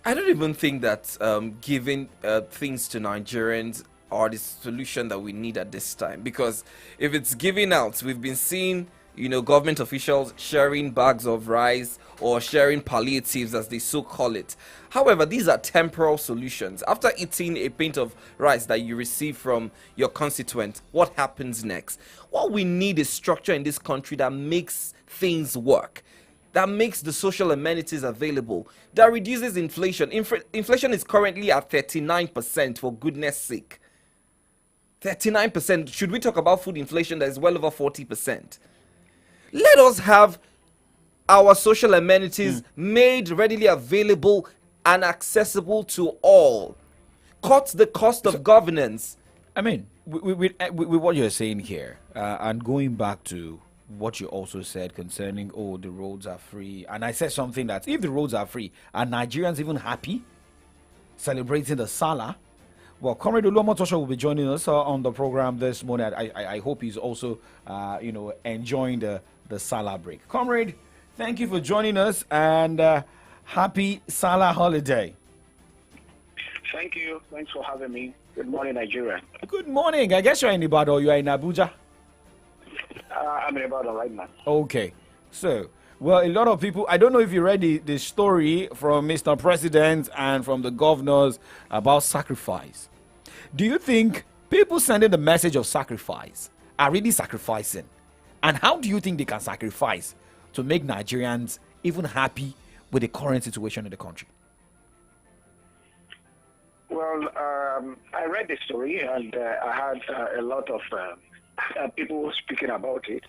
I don't even think that giving things to Nigerians are the solution that we need at this time. Because if it's giving out, we've been seeing, government officials sharing bags of rice or sharing palliatives, as they so call it. However, these are temporal solutions. After eating a pint of rice that you receive from your constituent, what happens next? What we need is structure in this country that makes things work, that makes the social amenities available, that reduces inflation. Inflation is currently at 39%, for goodness sake. 39%. Should we talk about food inflation that is well over 40%? Let us have our social amenities made readily available and accessible to all. Cut the cost of governance. I mean, with what you're saying here, and going back to what you also said concerning, the roads are free, and I said something that if the roads are free, are Nigerians even happy celebrating the Salah? Well, Comrade Oluomotosho will be joining us on the program this morning. I hope he's also enjoying the Salah break. Comrade, thank you for joining us, and happy Salah holiday. Thank you. Thanks for having me. Good morning, Nigeria. Good morning. I guess you're in Ibadan or you're in Abuja. I'm in Ibadan right now. Okay. So, well, a lot of people, I don't know if you read the story from Mr. President and from the governors about sacrifice. Do you think people sending the message of sacrifice are really sacrificing? And how do you think they can sacrifice to make Nigerians even happy with the current situation in the country? Well, I read the story and I had a lot of people speaking about it.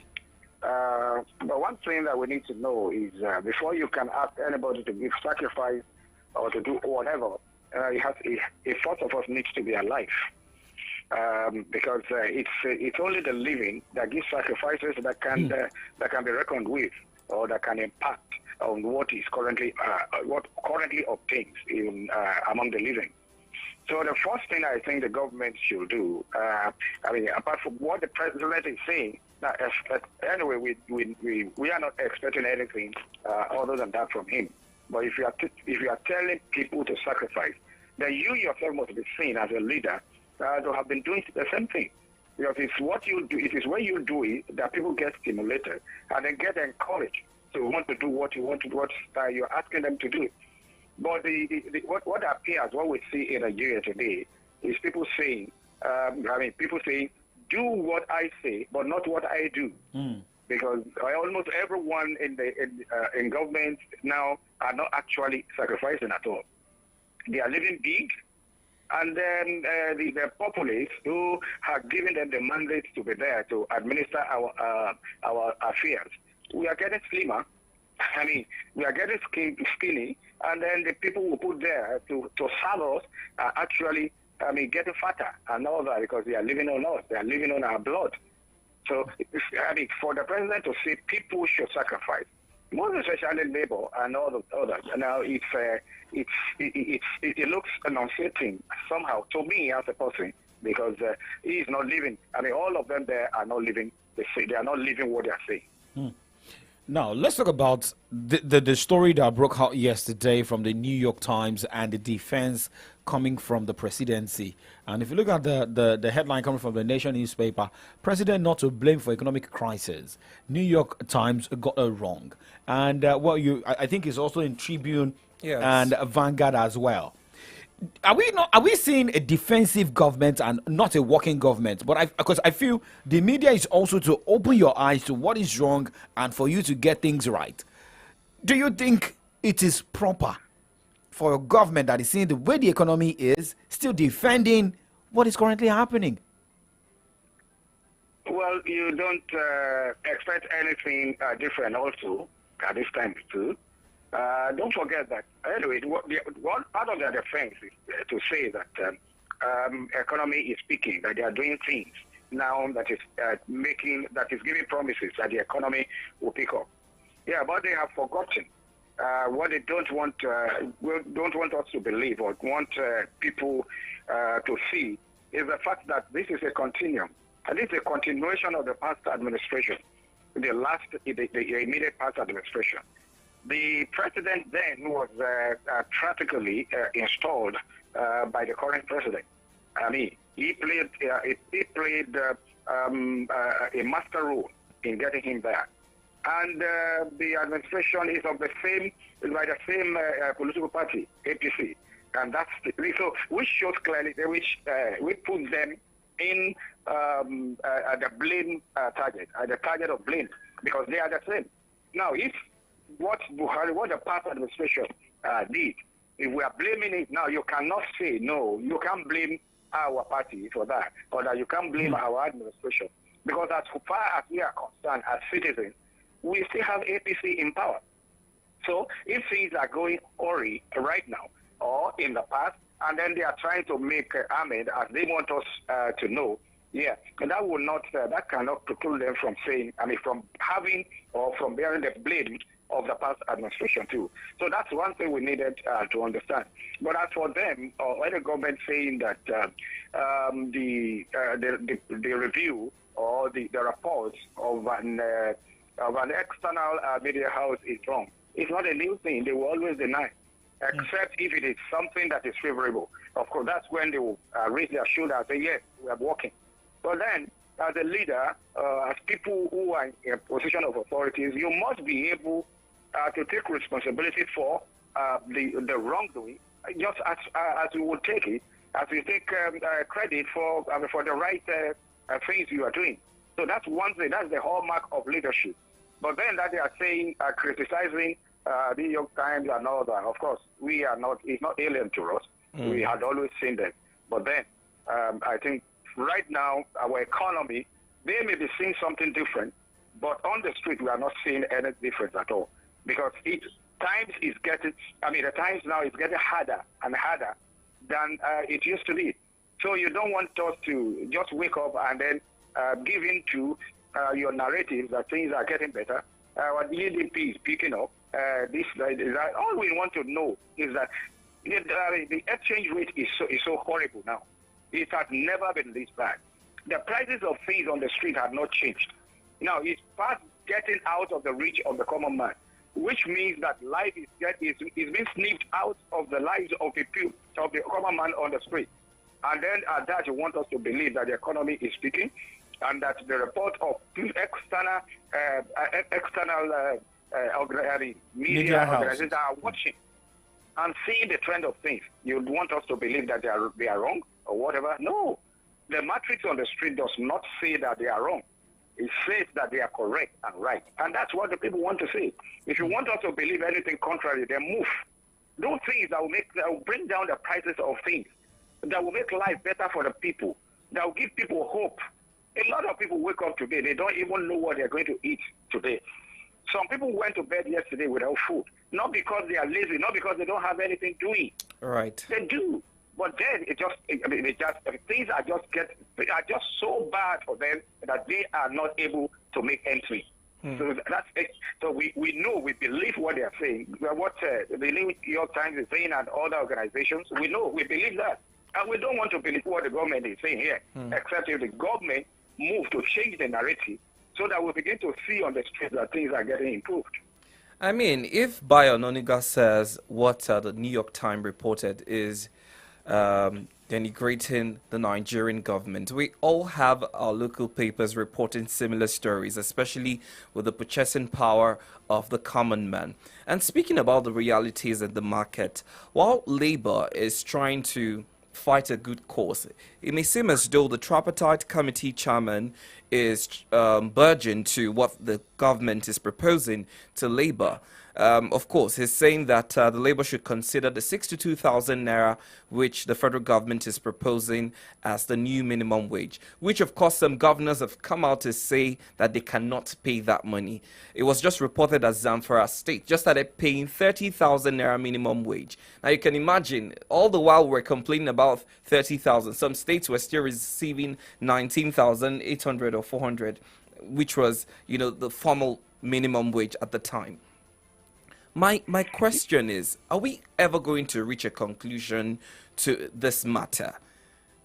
But one thing that we need to know is before you can ask anybody to give sacrifice or to do whatever, a fourth of us needs to be alive. Because it's only the living that gives sacrifices that can be reckoned with, or that can impact on what currently obtains in among the living. So the first thing I think the government should do, apart from what the president is saying, anyway, we are not expecting anything other than that from him. But if you are telling people to sacrifice, then you yourself must be seen as a leader to have been doing the same thing. Because it's what you do, it is when you do it that people get stimulated and then get encouraged to want to do what you want to, what you're asking them to do. But what appears, what we see in Nigeria today, is people saying, do what I say, but not what I do. Because almost everyone in government now are not actually sacrificing at all. They are living big, and then the populace who have given them the mandate to be there to administer our affairs, we are getting slimmer. We are getting skinny, and then the people who put there to serve us are actually, getting fatter and all that because they are living on us. They are living on our blood. So, for the president to say people should sacrifice, most especially labor and all the others. Now, it looks uncertain somehow to me as a person because he is not living. All of them there are not living. They are not living what they are saying. Now, let's talk about the story that broke out yesterday from the New York Times and the defense coming from the presidency. And if you look at the headline coming from the Nation newspaper, President not to blame for economic crisis. New York Times got it wrong. And, I think it's also in Tribune and Vanguard as well. Are we seeing a defensive government and not a working government? But because I feel the media is also to open your eyes to what is wrong and for you to get things right. Do you think it is proper for a government that is seeing the way the economy is still defending what is currently happening? Well, you don't expect anything different also at this time too. Don't forget that, anyway, one part of their defense is to say that economy is speaking, that they are doing things now that is giving promises that the economy will pick up. Yeah, but they have forgotten what they don't want us to believe or want people to see is the fact that this is a continuum. And this is a continuation of the past administration, the immediate past administration. The president then was practically installed by the current president. He played a master role in getting him there. And the administration is by the same political party, APC. And that's so which shows clearly we put them in at the blame target, at the target of blame, because they are the same. Now, if what the past administration did, if we are blaming it now, you cannot say no. You can't blame our party for that, or that you can't blame our administration, because as far as we are concerned as citizens, we still have APC in power. So if things are going awry right now or in the past, and then they are trying to make Ahmed as they want us to know, and that cannot preclude them from saying, from having or from bearing the blame of the past administration too. So that's one thing we needed to understand. But as for them, or any government saying that the review or the reports of an external media house is wrong, it's not a new thing. They will always deny, except if it is something that is favorable. Of course, that's when they will raise their shoulder and say, yes, we are working. But then, as a leader, as people who are in a position of authorities, you must be able to take responsibility for the wrongdoing, just as you would take it, as you take credit for the right things you are doing. So that's one thing. That's the hallmark of leadership. But then that they are saying, criticizing the New York Times and all that. Of course, it's not alien to us. We had always seen that. But then, I think right now, our economy, they may be seeing something different, but on the street, we are not seeing any difference at all. Because the Times now is getting harder and harder than it used to be. So you don't want us to just wake up and then give in to your narrative that things are getting better. Our GDP is picking up. All we want to know is that the exchange rate is so horrible now. It has never been this bad. The prices of things on the street have not changed. Now, it's past getting out of the reach of the common man, which means that life is being snipped out of the lives of the common man on the street. And then at that, you want us to believe that the economy is speaking, and that the report of external media organizations are watching and seeing the trend of things. You want us to believe that they are wrong or whatever? No. The matrix on the street does not say that they are wrong. It says that they are correct and right. And that's what the people want to say. If you want us to believe anything contrary, then move. Do things that will bring down the prices of things, that will make life better for the people, that will give people hope. A lot of people wake up today, they don't even know what they're going to eat today. Some people went to bed yesterday without food, not because they are lazy, not because they don't have anything doing. Right. They do. But then things are just so bad for them that they are not able to make ends meet. So that's it. So we know, we believe what they are saying, what the New York Times is saying and other organizations. We know, we believe that. And we don't want to believe what the government is saying here, except if the government move to change the narrative so that we begin to see on the streets that things are getting improved. I mean, if Bayo Ononiga says what the New York Times reported is denigrating the Nigerian government, we all have our local papers reporting similar stories, especially with the purchasing power of the common man. And speaking about the realities in the market, while Labour is trying to fight a good cause, it may seem as though the tripartite committee chairman is burgeoning to what the government is proposing to Labour. Of course, he's saying that the Labour should consider the 62,000 naira, which the federal government is proposing as the new minimum wage, which of course some governors have come out to say that they cannot pay that money. It was just reported that Zamfara State just started paying 30,000 naira minimum wage. Now you can imagine, all the while we're complaining about 30,000, some states were still receiving 19,800 or 400, which was, the formal minimum wage at the time. My question is, are we ever going to reach a conclusion to this matter?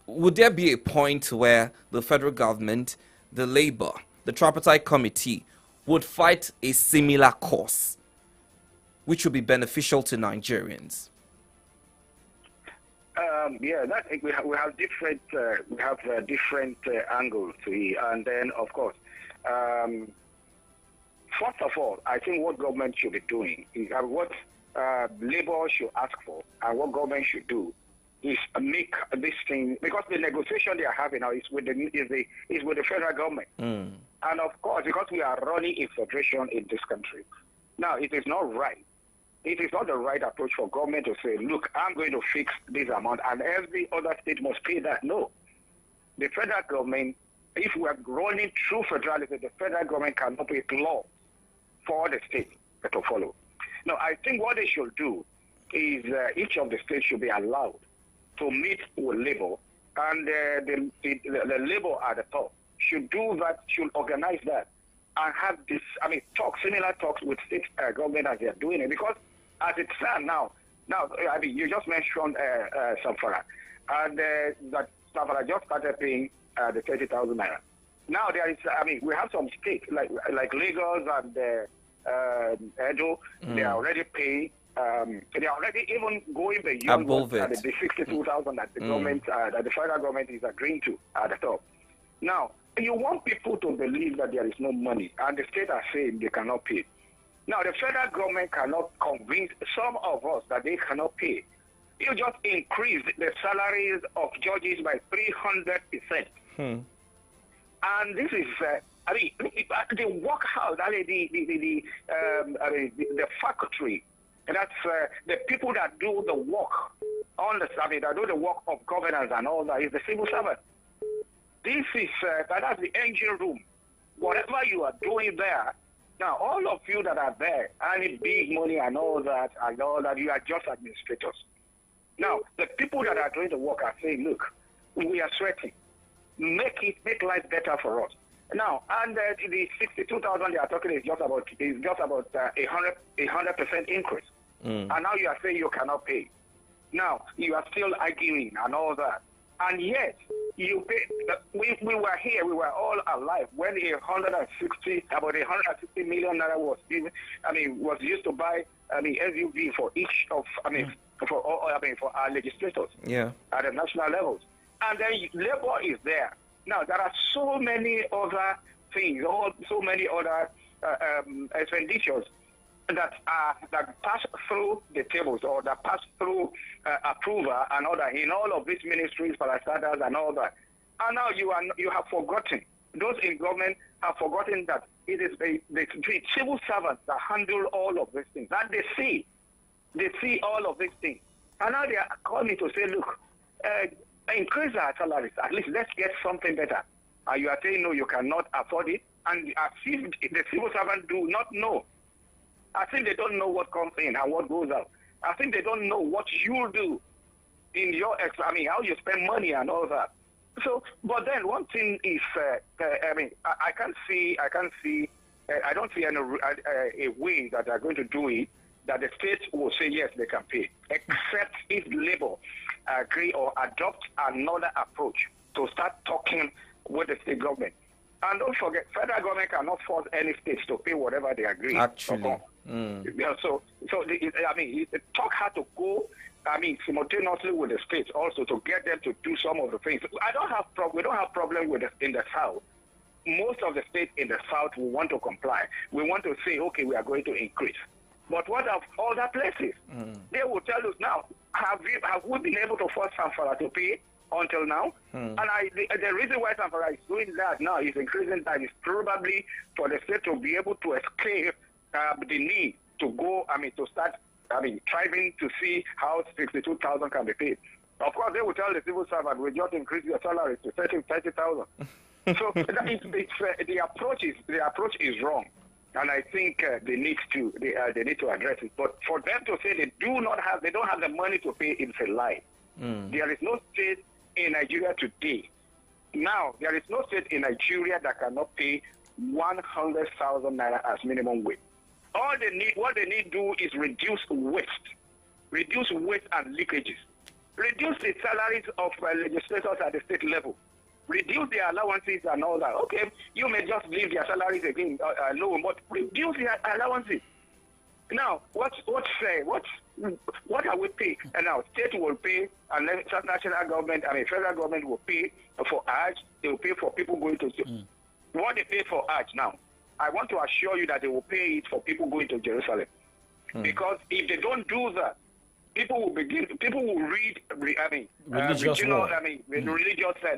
Would there be a point where the federal government, the Labour, the tripartite committee would fight a similar cause, which would be beneficial to Nigerians? We have different angles to it, and then of course. First of all, I think what government should be doing is what Labour should ask for, and what government should do is make this thing, because the negotiation they are having now is with the federal government, and of course because we are running a federation in this country. Now it is not right. It is not the right approach for government to say, look, I'm going to fix this amount, and every other state must pay that. No, the federal government, if we are running through federalism, the federal government cannot make law for the state to follow. Now, I think what they should do is each of the states should be allowed to meet with Labour, and the Labour at the top should do that, should organize that, and have this, similar talks with state government as they are doing it. Because as it stands now, you just mentioned Zamfara, and that Zamfara just started paying the 30,000 naira. Now there is, we have some states like Lagos and Edo. They are already paying. They are already even going beyond the 62,000 that the government, that the federal government is agreeing to at the top. Now you want people to believe that there is no money, and the state are saying they cannot pay. Now the federal government cannot convince some of us that they cannot pay. You just increased the salaries of judges by 300%. And this is, the workhouse, the factory, that's the people that do the work on the service, that do the work of governance and all that, is the civil servant. This is, that's the engine room. Whatever you are doing there, now all of you that are there, earning big money and all that, you are just administrators. Now, the people that are doing the work are saying, look, we are sweating. Make life better for us. Now, and the 62,000 they are talking is just about 100% increase. And now you are saying you cannot pay. Now, you are still arguing and all that. And yet, you pay. We were here, we were all alive when about 160 million naira was used to buy, SUV for each of, for our legislators at the national levels. And then labor is there. Now, there are so many other things, so many other expenditures that pass through the tables or that pass through approval and all that in all of these ministries, parastatals and all that. And now you have forgotten. Those in government have forgotten that it is the civil servants that handle all of these things. And they see all of these things. And now they are calling to say, look, increase our salaries. At least let's get something better. And you are saying, no, you cannot afford it. And as if the civil servants do not know. I think they don't know what comes in and what goes out. I think they don't know what you do in your, how you spend money and all that. So, but then one thing is, I don't see a way that they're going to do it, that the state will say, yes, they can pay, except if Labour agree or adopt another approach to start talking with the state government. And don't forget, federal government cannot force any states to pay whatever they agree. Actually. Yeah, so the talk had to go, simultaneously with the states also to get them to do some of the things. We don't have problem with in the South. Most of the states in the South will want to comply. We want to say, okay, we are going to increase. But what of other places? They will tell us now, have we been able to force Zamfara to pay until now? And the reason why Zamfara is doing that now is increasing that is probably for the state to be able to escape the need to go, to start, striving to see how 62,000 can be paid. Of course, they will tell the civil servant, we just increase your salary to 30,000. So the approach is wrong. And I think they need to address it. But for them to say they don't have the money to pay, it's a lie. There is no state in Nigeria today. Now there is no state in Nigeria that cannot pay 100,000 naira as minimum wage. What they need to do is reduce waste and leakages, reduce the salaries of legislators at the state level. Reduce their allowances and all that. Okay, you may just leave their salaries again low, but reduce their allowances. Now, what are we paying? And now, state will pay, and then national government, federal government will pay for Hajj. They will pay for people going to. What they pay for Hajj now, I want to assure you that they will pay it for people going to Jerusalem, because if they don't do that, people will read, religious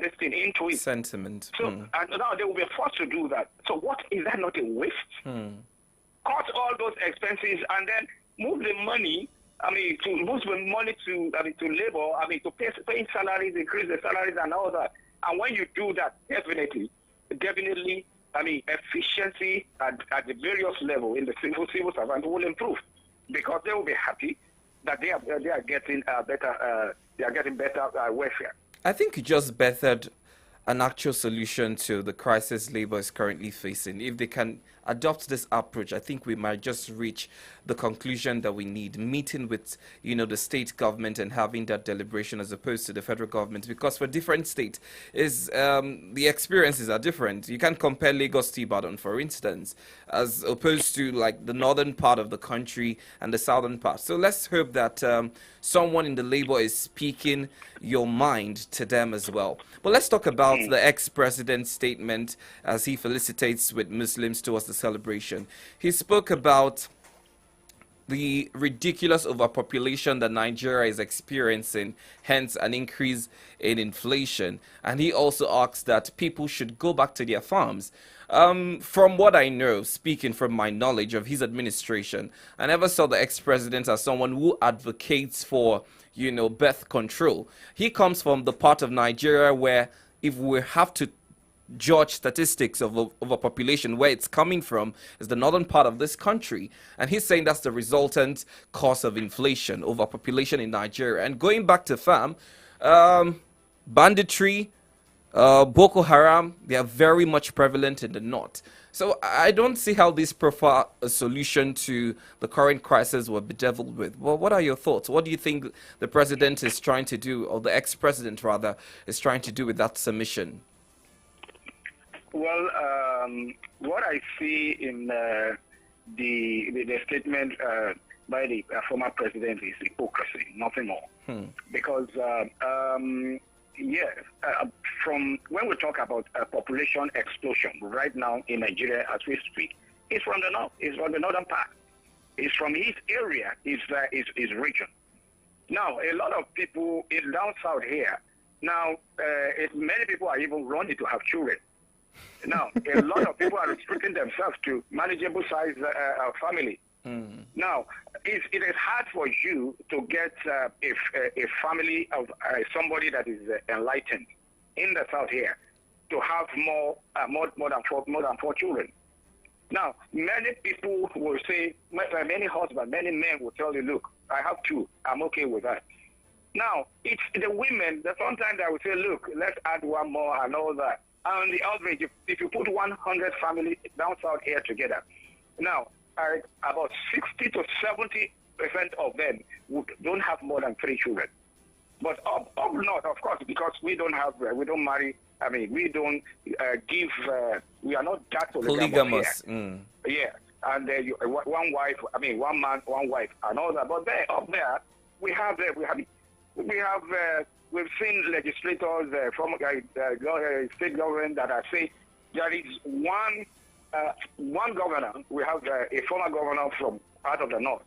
this thing into it. Sentiment. So, and now they will be forced to do that. So what, is that not a waste? Cut all those expenses and then move the money, to labor, to pay salaries, increase the salaries and all that. And when you do that, definitely, efficiency at the various level in the civil servant will improve, because they will be happy that they are getting better welfare. I think you just bettered an actual solution to the crisis Labour is currently facing. If they can adopt this approach, I think we might just reach the conclusion that we need, meeting with, the state government and having that deliberation as opposed to the federal government, because for different states, the experiences are different. You can't compare Lagos to Ibadan, for instance, as opposed to like the northern part of the country and the southern part. So let's hope that someone in the Labour is speaking your mind to them as well. But let's talk about the ex-president's statement as he felicitates with Muslims towards the celebration. He spoke about the ridiculous overpopulation that Nigeria is experiencing, hence an increase in inflation. And he also asked that people should go back to their farms. From what I know, speaking from my knowledge of his administration, I never saw the ex-president as someone who advocates for, birth control. He comes from the part of Nigeria where if we have to judge statistics of a population, where it's coming from is the northern part of this country. And he's saying that's the resultant cause of inflation, overpopulation in Nigeria. And going back to farm, banditry, Boko Haram, they are very much prevalent in the north. So I don't see how this profile a solution to the current crisis will be dealt with. Well, what are your thoughts? What do you think the president is trying to do, or the ex-president rather, is trying to do with that submission? Well, what I see in the statement by the former president is hypocrisy, nothing more. Because from when we talk about population explosion right now in Nigeria as we speak, it's from the north, it's from the northern part, it's from his area, his region. Now, a lot of people in down south here, now many people are even running to have children. Now, a lot of people are restricting themselves to manageable size family. Now, it is hard for you to get a family of somebody that is enlightened in the south here to have more than four children. Now, many people will say, many husbands, many men will tell you, look, I have two, I'm okay with that. Now, it's the women that sometimes I will say, look, let's add one more and all that. And the average, if you put 100 families down south here together, now, about 60 to 70% of them don't have more than 3 children. But up north, of course, because we don't marry, I mean, we don't give, we are not that polygamous. Yeah, and one wife, I mean, one man, one wife, and all that. But up there, we've seen legislators from state government that are saying there is one governor. We have a former governor from out of the north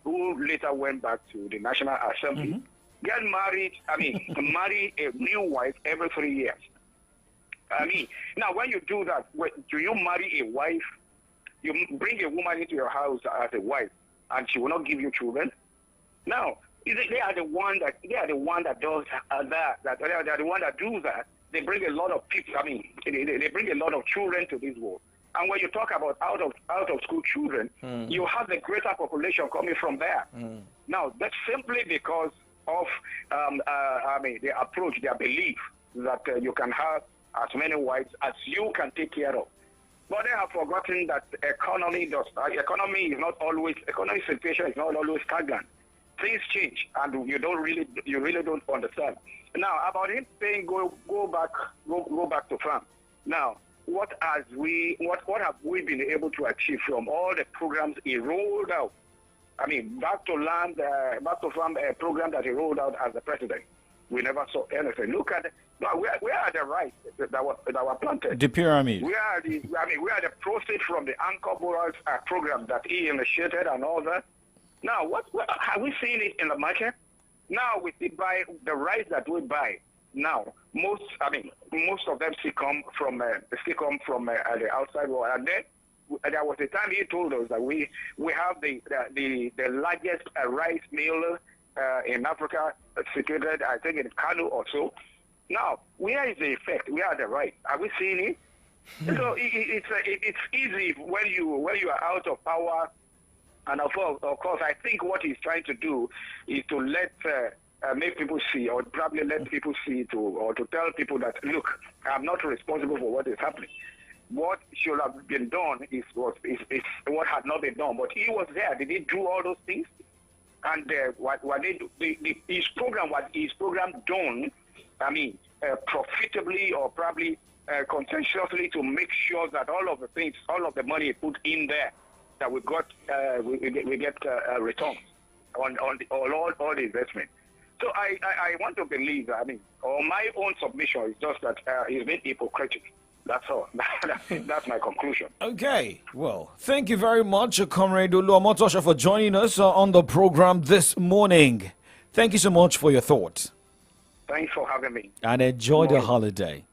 who later went back to the National Assembly. Get married, marry a new wife every 3 years. I mean, now when you do that, do you marry a wife? You bring a woman into your house as a wife, and she will not give you children? No, they are the one that does that. They are the one that do that. They bring a lot of people. I mean, they bring a lot of children to this world. And when you talk about out of school children, you have the greater population coming from there. Now, that's simply because of their approach, their belief that you can have as many wives as you can take care of. But they have forgotten that economic situation is not always stagnant. Things change, and you really don't understand. Now, about him saying go back to farm. Now, what have we been able to achieve from all the programs he rolled out? I mean, back to farm program that he rolled out as the president. We never saw anything. Look at where are the rights that were planted? The pyramid. We are the proceeds from the Anchor Borals program that he initiated and all that. Now, what have we seen it in the market? Now we buy the rice that we buy. Now, most of them still come from the outside world. And then there was a time he told us that we have the largest rice mill in Africa, situated, I think, in Kano or so. Now, where is the effect? Where are the rights? Are we seeing it? So it's easy when you are out of power. And of course, I think what he's trying to do is to make people see, or probably let people see, or to tell people that, look, I'm not responsible for what is happening. What should have been done is what had not been done. But he was there. Did he do all those things? And what they do, his program done, profitably or probably conscientiously to make sure that all of the money he put in there, that we get returns on all the investment. So I want to believe that, or my own submission is just that he's been hypocritical. That's all. That's my conclusion. Okay. Well, thank you very much, Comrade Oluomotosho, for joining us on the program this morning. Thank you so much for your thoughts. Thanks for having me. And enjoy the holiday.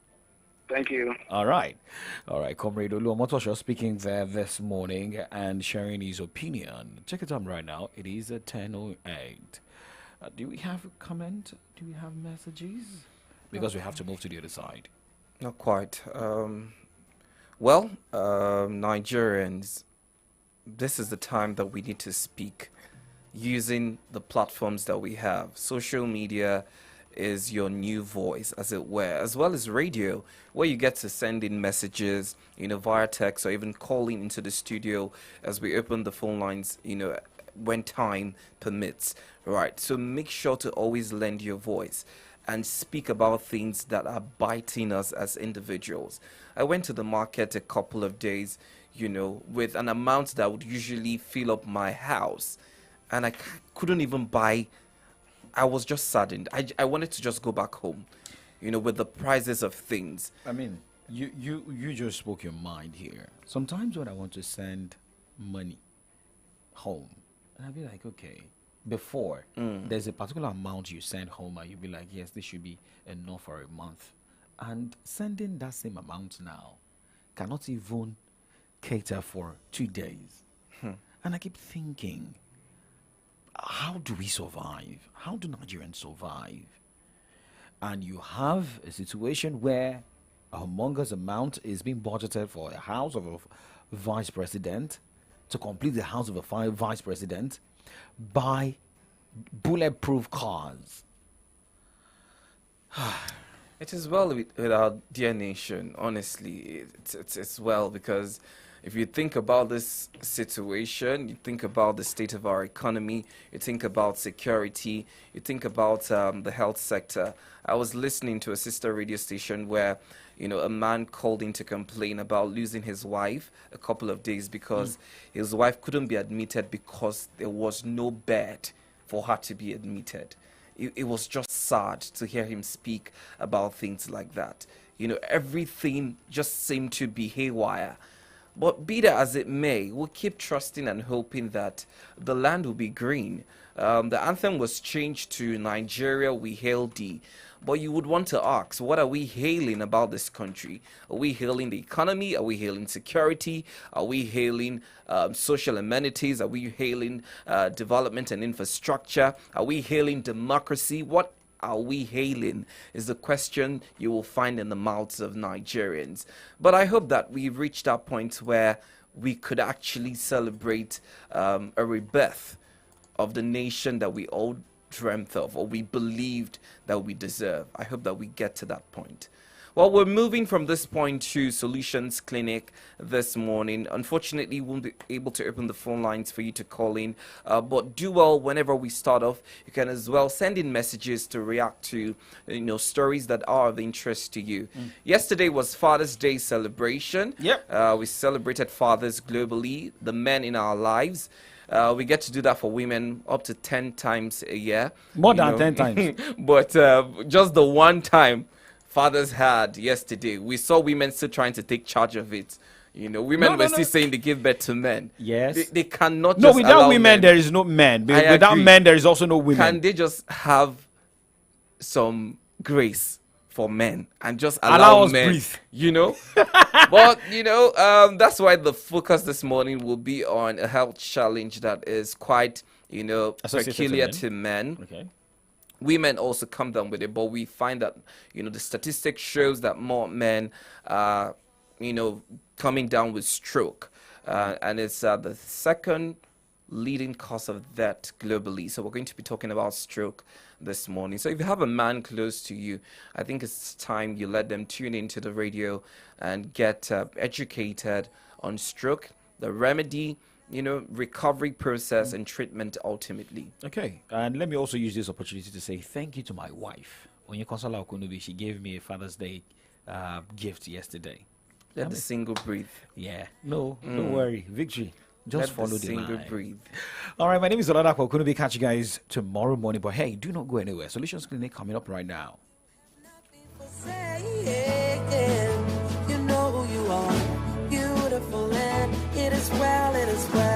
Thank you. All right. Comrade Oluomotosho speaking there this morning and sharing his opinion. Check it out right now. It is at 10:08. Do we have a comment? Do we have messages? Because we have to move to the other side. Not quite. Nigerians, this is the time that we need to speak using the platforms that we have. Social media is your new voice, as it were, as well as radio, where you get to send in messages, via text or even calling into the studio as we open the phone lines, when time permits. Right. So make sure to always lend your voice and speak about things that are biting us as individuals. I went to the market a couple of days, with an amount that would usually fill up my house, and I couldn't even buy. I was just saddened. I wanted to just go back home, with the prices of things. I mean, you just spoke your mind here. Sometimes when I want to send money home, and I'll be like, okay, before there's a particular amount you send home, and you'll be like, yes, this should be enough for a month. And sending that same amount now cannot even cater for 2 days. And I keep thinking, how do we survive? How do Nigerians survive? And you have a situation where a humongous amount is being budgeted for a house of a vice president, to complete the house of a vice president, by bulletproof cars. It is well with our dear nation, honestly. It's well, because if you think about this situation, you think about the state of our economy, you think about security, you think about the health sector. I was listening to a sister radio station where, a man called in to complain about losing his wife a couple of days because his wife couldn't be admitted because there was no bed for her to be admitted. It was just sad to hear him speak about things like that. Everything just seemed to be haywire. But be that as it may, we'll keep trusting and hoping that the land will be green. The anthem was changed to Nigeria, we hail thee. But you would want to ask, what are we hailing about this country? Are we hailing the economy? Are we hailing security? Are we hailing social amenities? Are we hailing development and infrastructure? Are we hailing democracy? What are we hailing is the question you will find in the mouths of Nigerians. But I hope that we've reached that point where we could actually celebrate a rebirth of the nation that we all dreamt of, or we believed that we deserve. I hope that we get to that point. Well, we're moving from this point to Solutions Clinic this morning. Unfortunately, we won't be able to open the phone lines for you to call in, but do well whenever we start off. You can as well send in messages to react to, stories that are of interest to you. Yesterday was Father's Day celebration. Yep. We celebrated fathers globally, the men in our lives. We get to do that for women up to 10 times a year. More than 10 times. But just the one time fathers had yesterday, we saw women still trying to take charge of it. Women were still saying they give birth to men. Yes. They cannot No, just without allow women, men. there is no men. I Without agree. men, there is also no women. Can they just have some grace for men and just allow us men, breathe. But that's why the focus this morning will be on a health challenge that is quite Associated peculiar to to men. Okay. Women also come down with it, but we find that the statistics shows that more men are coming down with stroke, and it's the second leading cause of death globally. So we're going to be talking about stroke this morning. So if you have a man close to you, I think it's time you let them tune into the radio and get educated on stroke, the remedy, recovery process and treatment ultimately. Okay, and let me also use this opportunity to say thank you to my wife, Onyekonsola Okunubi. She gave me a Father's Day gift yesterday. Let the single breathe. Yeah, no, don't worry. Victory. Just follow the single line. breathe. All right, my name is Oladapo Okunubi. Catch you guys tomorrow morning. But hey, do not go anywhere. Solutions Clinic coming up right now. You know who you are, beautiful, and it is well, it is well.